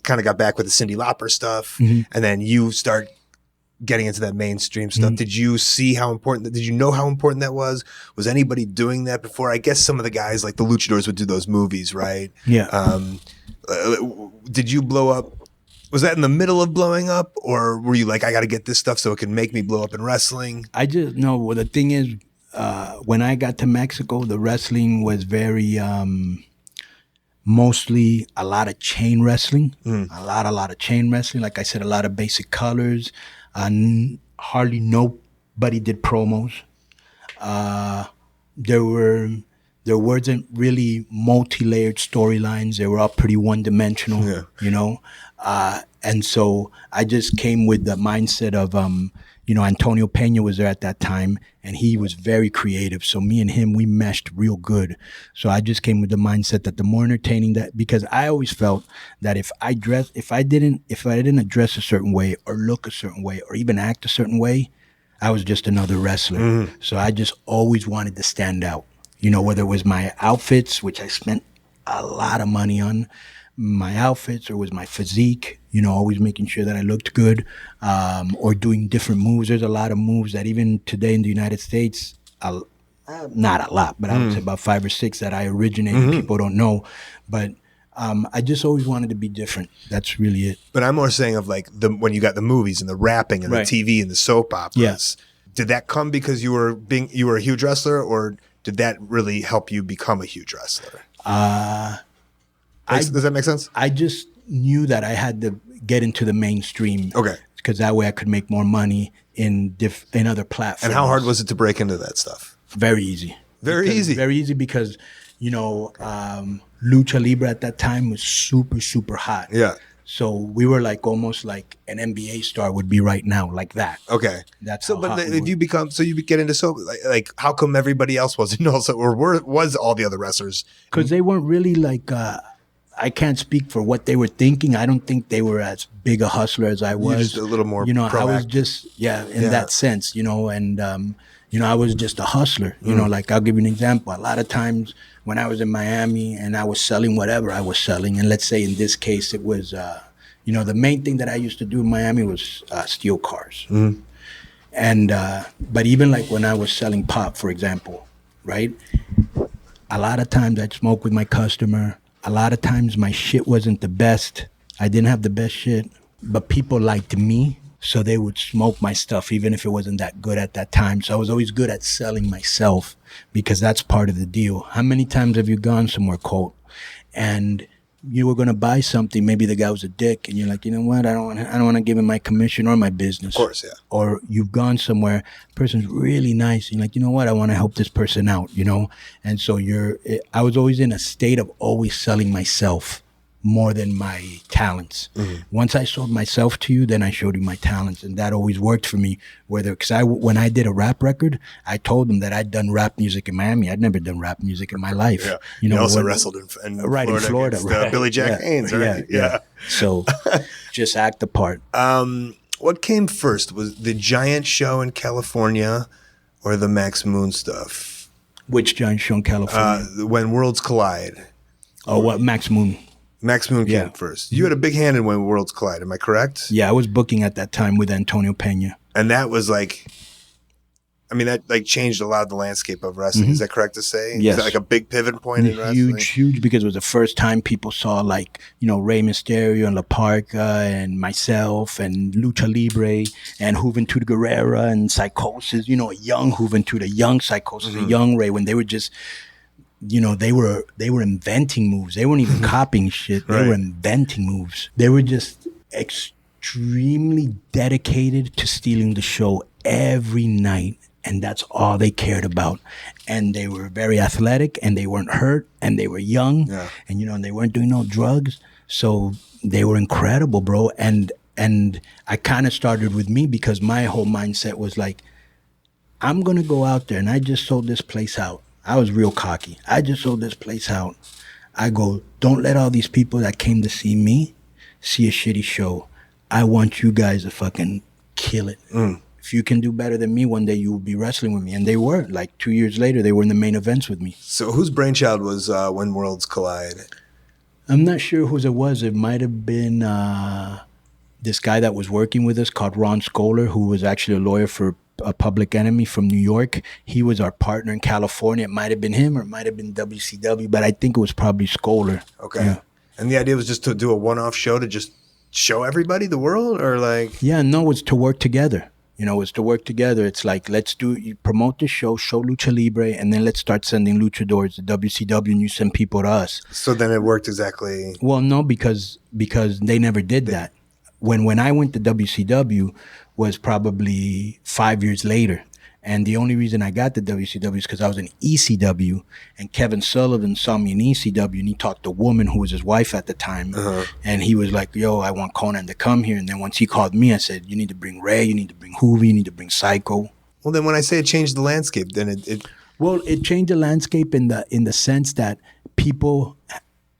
kind of got back with the Cyndi Lauper stuff, and then you start getting into that mainstream stuff. Did you see how important, did you know how important that was? Was anybody doing that before? I guess some of the guys like the luchadors would do those movies, right? Yeah. Did you blow up? Was that in the middle of blowing up, or were you like, I got to get this stuff so it can make me blow up in wrestling? I just, no, well, the thing is, when I got to Mexico, the wrestling was very, mostly a lot of chain wrestling, a lot of chain wrestling. Like I said, a lot of basic colors. Hardly nobody did promos. There wasn't really multi-layered storylines. They were all pretty one-dimensional, and so I just came with the mindset of, Antonio Peña was there at that time, and he was very creative. So me and him, we meshed real good. So I just came with the mindset that the more entertaining because I always felt that if I didn't address a certain way or look a certain way or even act a certain way, I was just another wrestler. So I just always wanted to stand out. Whether it was my outfits, which I spent a lot of money on, my outfits, or it was my physique, always making sure that I looked good, or doing different moves. There's a lot of moves that even today in the United States, not a lot, but I would say about 5 or 6 that I originated. People don't know, but I just always wanted to be different. That's really it. But I'm more saying of like when you got the movies and the rapping and the TV and the soap operas. Yes. Did that come because you were a huge wrestler, or did that really help you become a huge wrestler? Does that make sense? I just knew that I had to get into the mainstream. Okay. Because that way I could make more money in other platforms. And how hard was it to break into that stuff? Very easy. Very easy because, Lucha Libre at that time was super, super hot. Yeah. So we were like almost like an NBA star would be right now, like that. Okay. That's so. how But hot if you get into soap, like how come everybody else wasn't also, or was all the other wrestlers? Because they weren't really like. I can't speak for what they were thinking. I don't think they were as big a hustler as I was. You're just a little more. I was proactive. just that sense, and I was just a hustler. Like I'll give you an example. A lot of times when I was in Miami and I was selling whatever I was selling, and let's say in this case it was, the main thing that I used to do in Miami was steal cars. And but even like when I was selling pop, for example, right? A lot of times I'd smoke with my customer. A lot of times my shit wasn't the best. I didn't have the best shit, but people liked me, so they would smoke my stuff even if it wasn't that good at that time. So I was always good at selling myself because that's part of the deal. How many times have you gone somewhere, Colt, and you were going to buy something, maybe the guy was a dick, and you're like, you know what, I don't want to give him my commission or my business. Of course, yeah. Or you've gone somewhere, person's really nice, and you're like, you know what, I want to help this person out, And so I was always in a state of always selling myself more than my talents. Once I sold myself to you, then I showed you my talents, and that always worked for me. Because when I did a rap record, I told them that I'd done rap music in Miami. I'd never done rap music in my life. Yeah. You also wrestled in Florida. Right. Billy Jack Haynes, right? Yeah. So just act the part. What came first? Was the Giant show in California or the Max Moon stuff? Which Giant show in California? When Worlds Collide. Oh, what? Max Moon. Max Moon came first. You had a big hand in When Worlds Collide, am I correct? Yeah, I was booking at that time with Antonio Pena. And that was like, that like changed a lot of the landscape of wrestling. Is that correct to say? Yes. Is that like a big pivot point in wrestling? Huge, because it was the first time people saw like, Rey Mysterio and La Parca and myself and Lucha Libre and Juventud Guerrera and Psychosis, a young Juventud, a young Psychosis, a young Rey, when they were just... they were inventing moves. They weren't even copying shit. They were inventing moves. They were just extremely dedicated to stealing the show every night. And that's all they cared about. And they were very athletic, and they weren't hurt, and they were young, and and they weren't doing no drugs. So they were incredible, bro. And I kind of started with me because my whole mindset was like, I'm gonna go out there, and I just sold this place out. I was real cocky. I just sold this place out. I go, don't let all these people that came to see me see a shitty show. I want you guys to fucking kill it. If you can do better than me, one day you will be wrestling with me. And they were. Like 2 years later, they were in the main events with me. So whose brainchild was When Worlds Collide? I'm not sure whose it was. It might have been this guy that was working with us called Ron Scholar, who was actually a lawyer for a Public Enemy from New York. He was our partner in California. It might have been him or it might have been WCW, but I think it was probably Scholar. Okay. Yeah. And the idea was just to do a one-off show to just show everybody the world, or like? Yeah, no, it's to work together. It's to work together. It's like, you promote the show Lucha Libre, and then let's start sending luchadors to WCW, and you send people to us. So then it worked exactly. Well, no, because they never did that. When I went to WCW was probably 5 years later. And the only reason I got to WCW is because I was in ECW, and Kevin Sullivan saw me in ECW, and he talked to a woman who was his wife at the time. And he was like, yo, I want Conan to come here. And then once he called me, I said, you need to bring Ray, you need to bring Hoovy, you need to bring Psycho. Well, then when I say it changed the landscape, then it... Well, it changed the landscape in the sense that people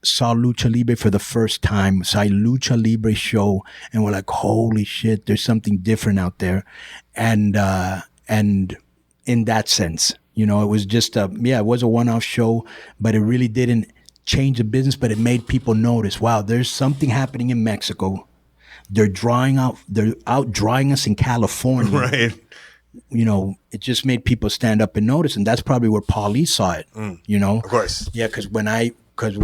saw Lucha Libre for the first time, saw a Lucha Libre show, and were like, holy shit, there's something different out there. And in that sense, it was just it was a one-off show, but it really didn't change the business, but it made people notice, wow, there's something happening in Mexico. They're out drawing us in California. Right. it just made people stand up and notice. And that's probably where Paulie saw it, Of course. Yeah, because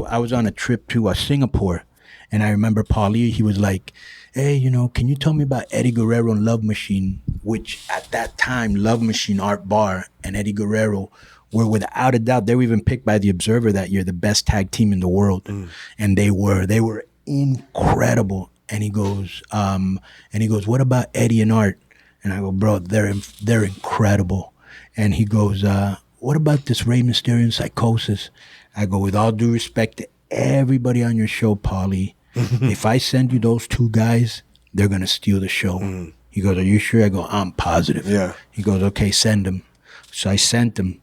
I was on a trip to Singapore, and I remember Paulie, he was like, hey, can you tell me about Eddie Guerrero and Love Machine, which at that time, Love Machine, Art Barr, and Eddie Guerrero were without a doubt, they were even picked by the Observer that year, the best tag team in the world. And they were incredible. And he goes, what about Eddie and Art? And I go, bro, they're incredible. And he goes, what about this Rey Mysterio and Psychosis? I go, with all due respect to everybody on your show, Paulie, if I send you those two guys, they're going to steal the show. He goes, are you sure? I go, I'm positive. Yeah. He goes, okay, send them. So I sent him,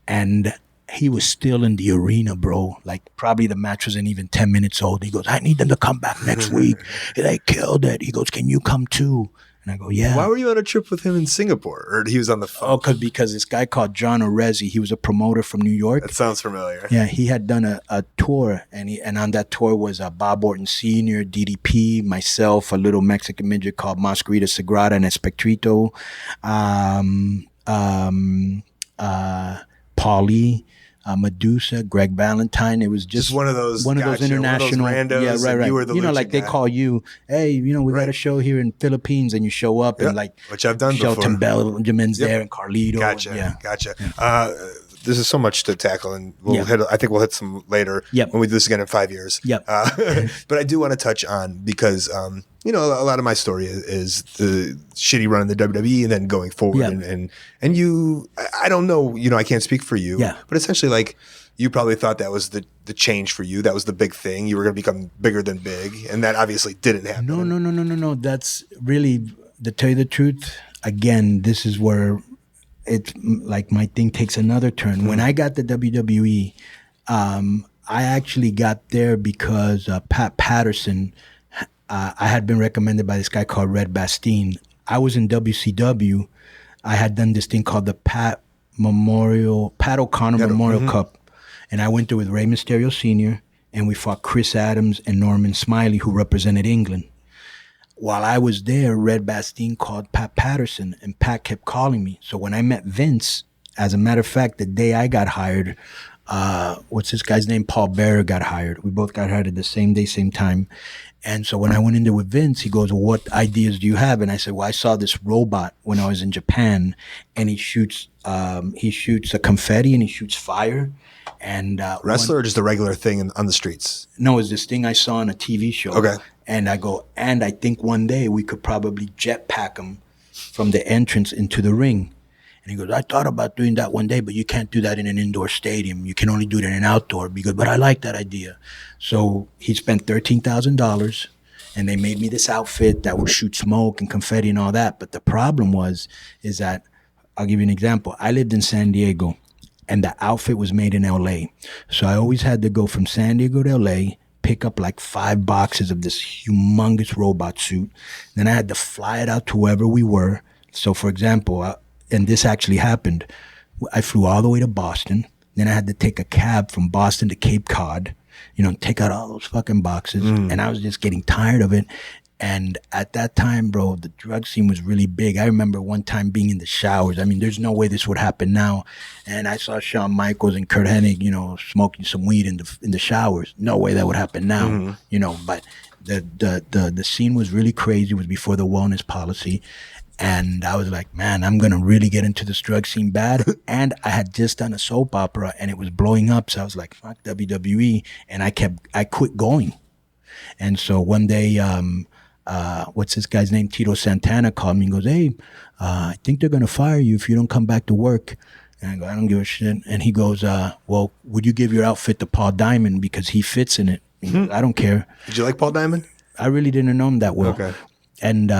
and he was still in the arena, bro. Like, probably the match wasn't even 10 minutes old. He goes, I need them to come back next week. They killed it. He goes, can you come too? And I go, yeah. Why were you on a trip with him in Singapore? Or he was on the phone? Oh, because this guy called John Orezi, he was a promoter from New York. That sounds familiar. Yeah, he had done a tour, and on that tour was Bob Orton Sr., DDP, myself, a little Mexican midget called Masquerita Sagrada and Espectrito, Paulie, Medusa, Greg Valentine. It was just one of those international, one of those randos, right. You were the like guy. They call you, hey, we got a show here in Philippines, and you show up and like, which I've done Shelton before. Benjamin's there and Carlito. Gotcha. This is so much to tackle, and I think we'll hit some later when we do this again in 5 years. But I do want to touch on, because a lot of my story is the shitty run in the WWE and then going forward, and you, I don't know, I can't speak for you, but essentially, like, you probably thought that was the change for you. That was the big thing. You were going to become bigger than big, and that obviously didn't happen. No. That's really, to tell you the truth, again, this is where it's like my thing takes another turn. When I got the WWE, I actually got there because Pat Patterson, I had been recommended by this guy called Red Bastien. I was in WCW. I had done this thing called the Pat O'Connor Memorial Cup. And I went there with Rey Mysterio Sr., and we fought Chris Adams and Norman Smiley, who represented England. While I was there, Red Bastien called Pat Patterson, and Pat kept calling me. So when I met Vince, as a matter of fact, the day I got hired, what's this guy's name? Paul Bearer got hired. We both got hired at the same day, same time. And so when I went in there with Vince, he goes, well, what ideas do you have? And I said, well, I saw this robot when I was in Japan, and he shoots a confetti and he shoots fire. And wrestler or just a regular thing on the streets? No, it's this thing I saw on a TV show. Okay. And I go, and I think one day we could probably jetpack him from the entrance into the ring. And he goes, I thought about doing that one day, but you can't do that in an indoor stadium. You can only do it in an outdoor. He goes, but I like that idea. So he spent $13,000, and they made me this outfit that would shoot smoke and confetti and all that. But the problem is that, I'll give you an example. I lived in San Diego, and the outfit was made in LA. So I always had to go from San Diego to LA, pick up like 5 boxes of this humongous robot suit. Then I had to fly it out to wherever we were. So for example, and this actually happened, I flew all the way to Boston. Then I had to take a cab from Boston to Cape Cod, take out all those fucking boxes. And I was just getting tired of it. And at that time, bro, the drug scene was really big. I remember one time being in the showers. I mean, there's no way this would happen now. And I saw Shawn Michaels and Kurt Hennig, smoking some weed in the showers. No way that would happen now, But the scene was really crazy. It was before the wellness policy. And I was like, man, I'm going to really get into this drug scene bad. And I had just done a soap opera, and it was blowing up. So I was like, fuck WWE. And I quit going. And so one day, what's this guy's name? Tito Santana called me and goes, hey, I think they're going to fire you if you don't come back to work. And I go, I don't give a shit. And he goes, well, would you give your outfit to Paul Diamond because he fits in it? Goes, I don't care. Did you like Paul Diamond? I really didn't know him that well. Okay. And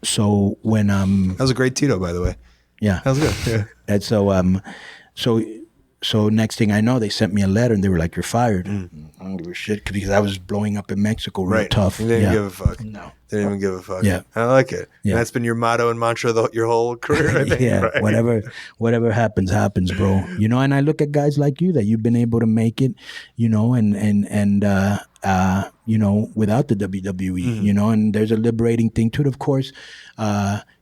so when that was a great Tito, by the way. Yeah, that was good. Yeah. And so next thing I know, they sent me a letter and they were like, "You're fired." I don't give a shit because I was blowing up in Mexico real tough. They didn't give a fuck. No, they didn't even give a fuck. Yeah, I like it. Yeah. And that's been your motto and mantra your whole career. I think, yeah, right? whatever happens, bro. And I look at guys like you that you've been able to make it, and without the WWE, and there's a liberating thing to it. Of course,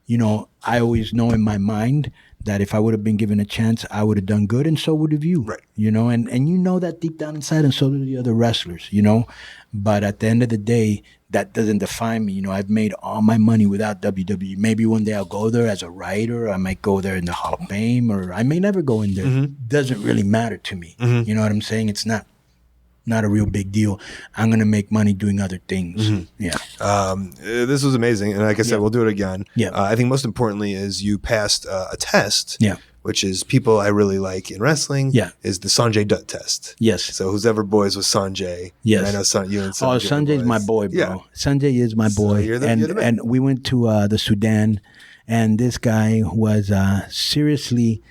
I always know in my mind that if I would have been given a chance, I would have done good, and so would have you. Right. And that deep down inside, and so do the other wrestlers, But at the end of the day, that doesn't define me. I've made all my money without WWE. Maybe one day I'll go there as a writer. I might go there in the Hall of Fame, or I may never go in there. Mm-hmm. Doesn't really matter to me. Mm-hmm. You know what I'm saying? It's not a real big deal. I'm going to make money doing other things. Mm-hmm. Yeah. This was amazing. And like I said, we'll do it again. Yeah. I think most importantly is you passed a test. Yeah. Which is people I really like in wrestling. Yeah. Is the Sanjay Dutt test. Yes. So who's ever boys with Sanjay. Yes. And I know you and Sanjay. Sanjay's my boy, bro. Yeah. Sanjay is my boy. So you're the and we went to the Sudan, and this guy was seriously,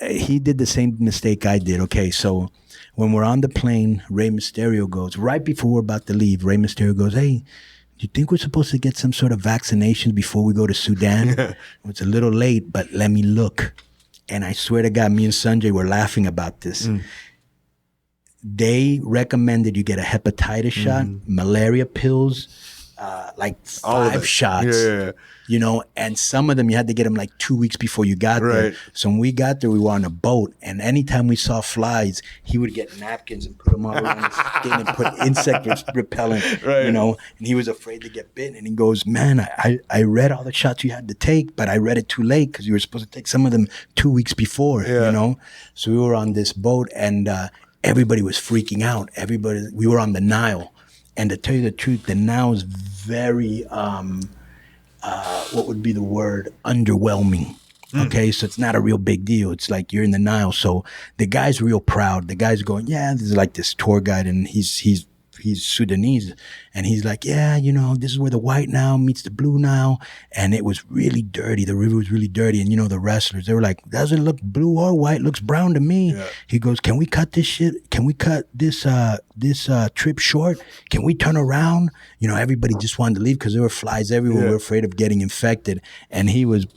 he did the same mistake I did. Okay, so when we're on the plane, Rey Mysterio goes, right before we're about to leave, Rey Mysterio goes, hey, do you think we're supposed to get some sort of vaccination before we go to Sudan? It's a little late, but let me look. And I swear to God, me and Sanjay were laughing about this. They recommended you get a hepatitis shot, malaria pills, like 5 shots. Yeah. And some of them you had to get them like 2 weeks before you got there. So when we got there, we were on a boat, and anytime we saw flies, he would get napkins and put them all around his skin and put insect repellent, and he was afraid to get bitten. And he goes, man, I read all the shots you had to take, but I read it too late because you were supposed to take some of them 2 weeks before, So we were on this boat, and everybody was freaking out. We were on the Nile. And to tell you the truth, the Nile is very... what would be the word? Underwhelming. Okay, so it's not a real big deal. It's like you're in the Nile. So the guy's real proud. The guy's going, yeah, this is like this tour guide, and he's Sudanese, and he's like, yeah, this is where the white Nile meets the blue Nile, and it was really dirty. The river was really dirty, and the wrestlers, they were like, doesn't look blue or white, looks brown to me. Yeah. He goes, can we cut this shit? Can we cut this trip short? Can we turn around? Everybody just wanted to leave because there were flies everywhere. We were afraid of getting infected, and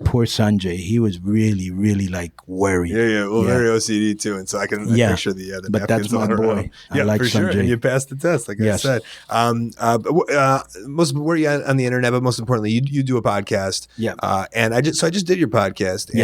poor Sanjay, he was really, really like worried. Yeah. Well, very OCD too, and so I can picture the but that's my boy. I like for Sanjay. Sure. And you passed the test, like I said. Most where you on the internet, but most importantly, you do a podcast. Yeah. And I just did your podcast, and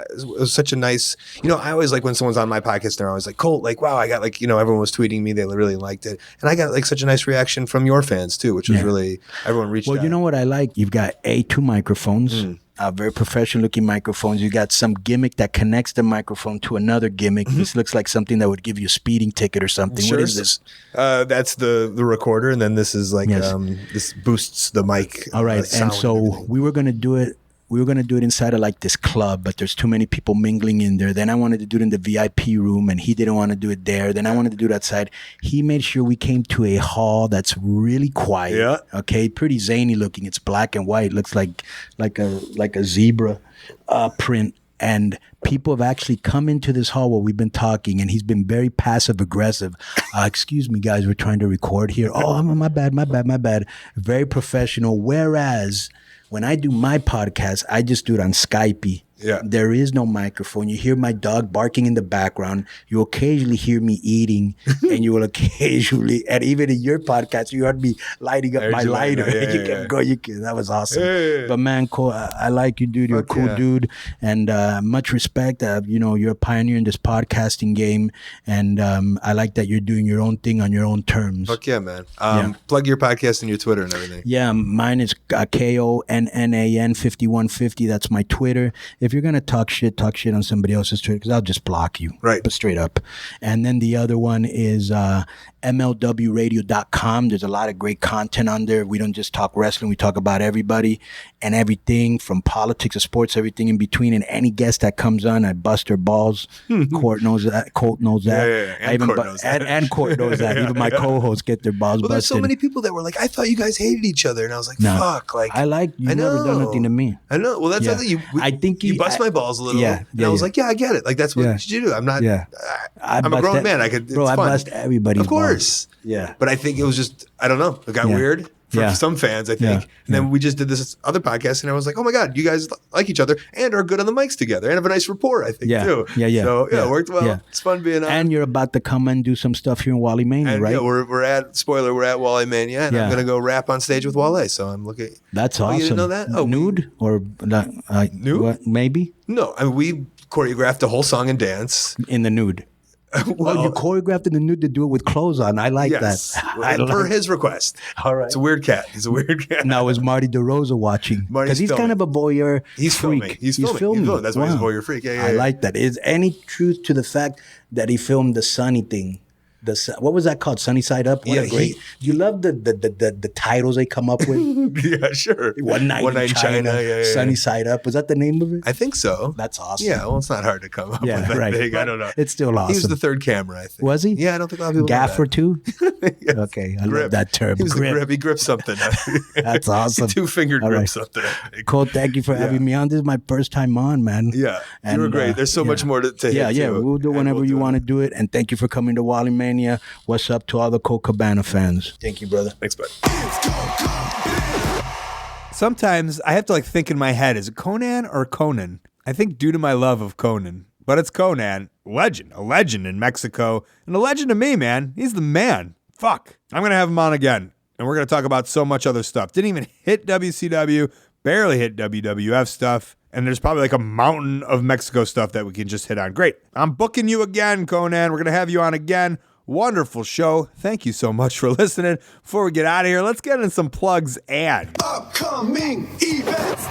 it was such a nice. I always like when someone's on my podcast, they're always like, Colt, like, wow, I got like, everyone was tweeting me, they really liked it, and I got like such a nice reaction from your fans too, which was really everyone reached out. Well, you know what I like? You've got 2 microphones. Very professional looking microphones. You got some gimmick that connects the microphone to another gimmick. This looks like something that would give you a speeding ticket or something. Sure. What is this? That's the recorder, and then this is like this boosts the mic. All right, and so we were going to do it. We were going to do it inside of like this club, but there's too many people mingling in there. Then I wanted to do it in the VIP room, and he didn't want to do it there. Then I wanted to do it outside. He made sure we came to a hall that's really quiet. Yeah. Okay. Pretty zany looking. It's black and white. Looks like a zebra print. And people have actually come into this hall while we've been talking, and he's been very passive aggressive. Excuse me, guys, we're trying to record here. Oh, my bad. Very professional. Whereas when I do my podcast, I just do it on Skype. Yeah. There is no microphone. You hear my dog barking in the background. You occasionally hear me eating, and you will occasionally, and even in your podcast, you heard me lighting up my lighter. That was awesome. Yeah. But man, Cole, I like you, dude. You're a cool dude, and much respect. You're a pioneer in this podcasting game, and I like that you're doing your own thing on your own terms. Fuck yeah, man. Plug your podcast and your Twitter and everything. Yeah, mine is KONNAN 5150. That's my Twitter. If you're going to talk shit on somebody else's Twitter, because I'll just block you. Right. But straight up. And then the other one is MLWradio.com. There's a lot of great content on there. We don't just talk wrestling. We talk about everybody and everything from politics to sports, everything in between. And any guest that comes on, I bust their balls. Colt knows that. Colt knows that. Yeah. And Court knows that. And Court knows that. Even my co-hosts get their balls busted. There's so many people that were like, I thought you guys hated each other. And I was like, fuck. Like, I like, you never done nothing to me. I know. Well, that's something I think you bust my balls a little. And I was like, I get it. Like, that's what you do. I'm not, I'm a grown man. I bust everybody. Of course. Yeah. But I think it was just, I don't know. It got weird for some fans, I think. And then we just did this other podcast, and I was like, oh my God, you guys like each other and are good on the mics together and have a nice rapport, I think, too. So, it worked well. Yeah. It's fun being on. And you're about to come and do some stuff here in Wally Mania, right? Yeah, we're at Wally Mania, and I'm going to go rap on stage with Wale. So I'm looking. That's awesome. You didn't know that? Oh, nude or not? Nude? What, maybe? No, I mean, we choreographed a whole song and dance. In the nude. Well, you choreographed in the nude to do it with clothes on. I like that. Per his request. All right. It's a weird cat. He's a weird cat. Now, is Marty DeRosa watching? Because he's kind of a voyeur freak. He's filming. That's why he's a voyeur freak. I like that. Is any truth to the fact that he filmed the Sunny thing? What was that called? Sunny Side Up? What a great. Do you love the titles they come up with? Yeah, sure. One Night in China. Sunny Side Up. Was that the name of it? I think so. That's awesome. Yeah, well, it's not hard to come up with that thing. I don't know. It's still awesome. He was the third camera, I think. Was he? Yeah, I don't think a lot of people Gaffer too? Yes. Okay, I love that term. He was the grip. He gripped something. That's awesome. Two-fingered grip something. Colt, thank you for having me on. This is my first time on, man. Yeah, you were great. There's so much more to hit. Yeah, we'll do whenever you want to do it. And thank you for coming to Wally Mania. What's up to all the Colt Cabana fans? Thank you, brother. Thanks, bud. Sometimes I have to think in my head, is it Conan or Conan? I think due to my love of Conan. But it's Conan. A legend in Mexico. And a legend to me, man. He's the man. Fuck. I'm going to have him on again. And we're going to talk about so much other stuff. Didn't even hit WCW. Barely hit WWF stuff. And there's probably a mountain of Mexico stuff that we can just hit on. Great. I'm booking you again, Conan. We're going to have you on again. Wonderful show. Thank you so much for listening. Before we get out of here, let's get in some plugs and upcoming events.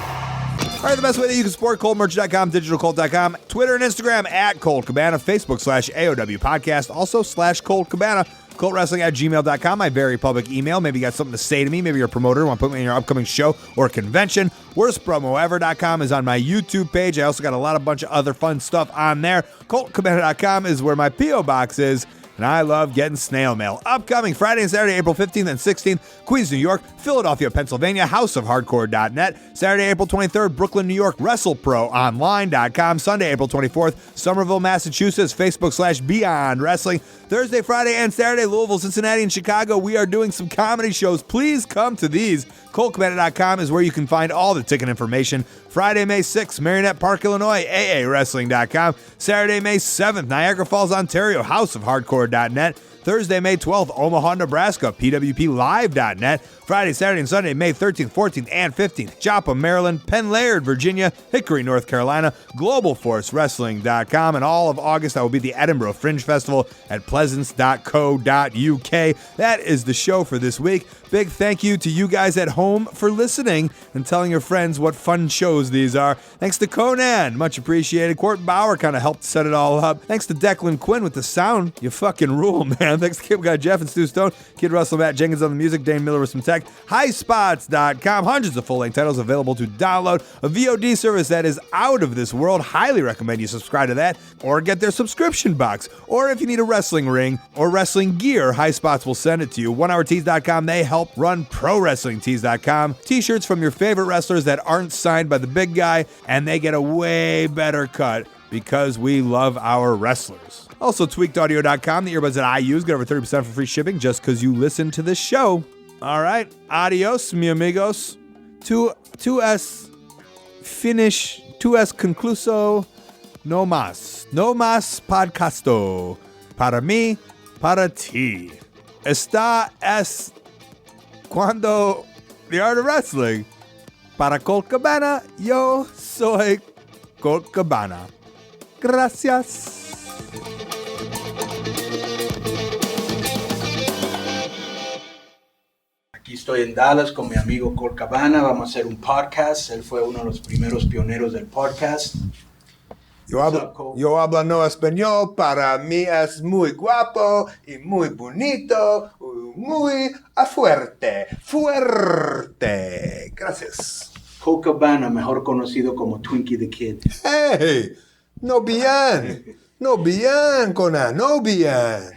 All right, the best way that you can support ColtMerch.com, DigitalColt.com, Twitter and Instagram at Colt Cabana, Facebook /AOW Podcast, also /Colt Cabana, ColtWrestling@gmail.com, my very public email. Maybe you got something to say to me. Maybe you're a promoter, want to put me in your upcoming show or convention. WorstPromoEver.com is on my YouTube page. I also got a bunch of other fun stuff on there. ColtCabana.com is where my P.O. box is. And I love getting snail mail. Upcoming Friday and Saturday, April 15th and 16th, Queens, New York, Philadelphia, Pennsylvania, houseofhardcore.net. Saturday, April 23rd, Brooklyn, New York, WrestleProOnline.com. Sunday, April 24th, Somerville, Massachusetts, Facebook /Beyond Wrestling. Thursday, Friday, and Saturday, Louisville, Cincinnati, and Chicago. We are doing some comedy shows. Please come to these. ColtCabana.com is where you can find all the ticket information. Friday, May 6th, Marionette Park, Illinois, AAWrestling.com. Saturday, May 7th, Niagara Falls, Ontario, houseofhardcore.net. Thursday, May 12th, Omaha, Nebraska, PWPLive.net. Friday, Saturday, and Sunday, May 13th, 14th, and 15th, Joplin, Maryland, Penn Laird, Virginia, Hickory, North Carolina, GlobalForceWrestling.com, and all of August, I will be at the Edinburgh Fringe Festival at pleasance.co.uk. That is the show for this week. Big thank you to you guys at home for listening and telling your friends what fun shows these are. Thanks to Conan, much appreciated. Court Bauer kind of helped set it all up. Thanks to Declan Quinn with the sound. You fucking rule, man. Thanks to Kip Guy Jeff and Stu Stone, Kid Russell, Matt Jenkins on the music, Dane Miller with some tech. HighSpots.com, hundreds of full-length titles available to download. A VOD service that is out of this world. Highly recommend you subscribe to that or get their subscription box. Or if you need a wrestling ring or wrestling gear, HighSpots will send it to you. OneHourTees.com, they help run ProWrestlingTees.com. T-shirts from your favorite wrestlers that aren't signed by the big guy, and they get a way better cut because we love our wrestlers. Also, tweakedaudio.com, the earbuds that I use, get over 30% for free shipping just because you listen to this show. All right, adios, mi amigos. Tu es concluso, no más. No más podcasto. Para mí, para ti. Esta es cuando the art of wrestling. Para Colt Cabana, yo soy Colt Cabana. Gracias. Aquí estoy en Dallas con mi amigo Colt Cabana. Vamos a hacer un podcast. Él fue uno de los primeros pioneros del podcast. Yo hablo no español. Para mí es muy guapo y muy bonito. Muy fuerte. Fuerte. Gracias. Colt Cabana, mejor conocido como Twinkie the Kid. Hey, no bien. No bien, Konnan. No bien.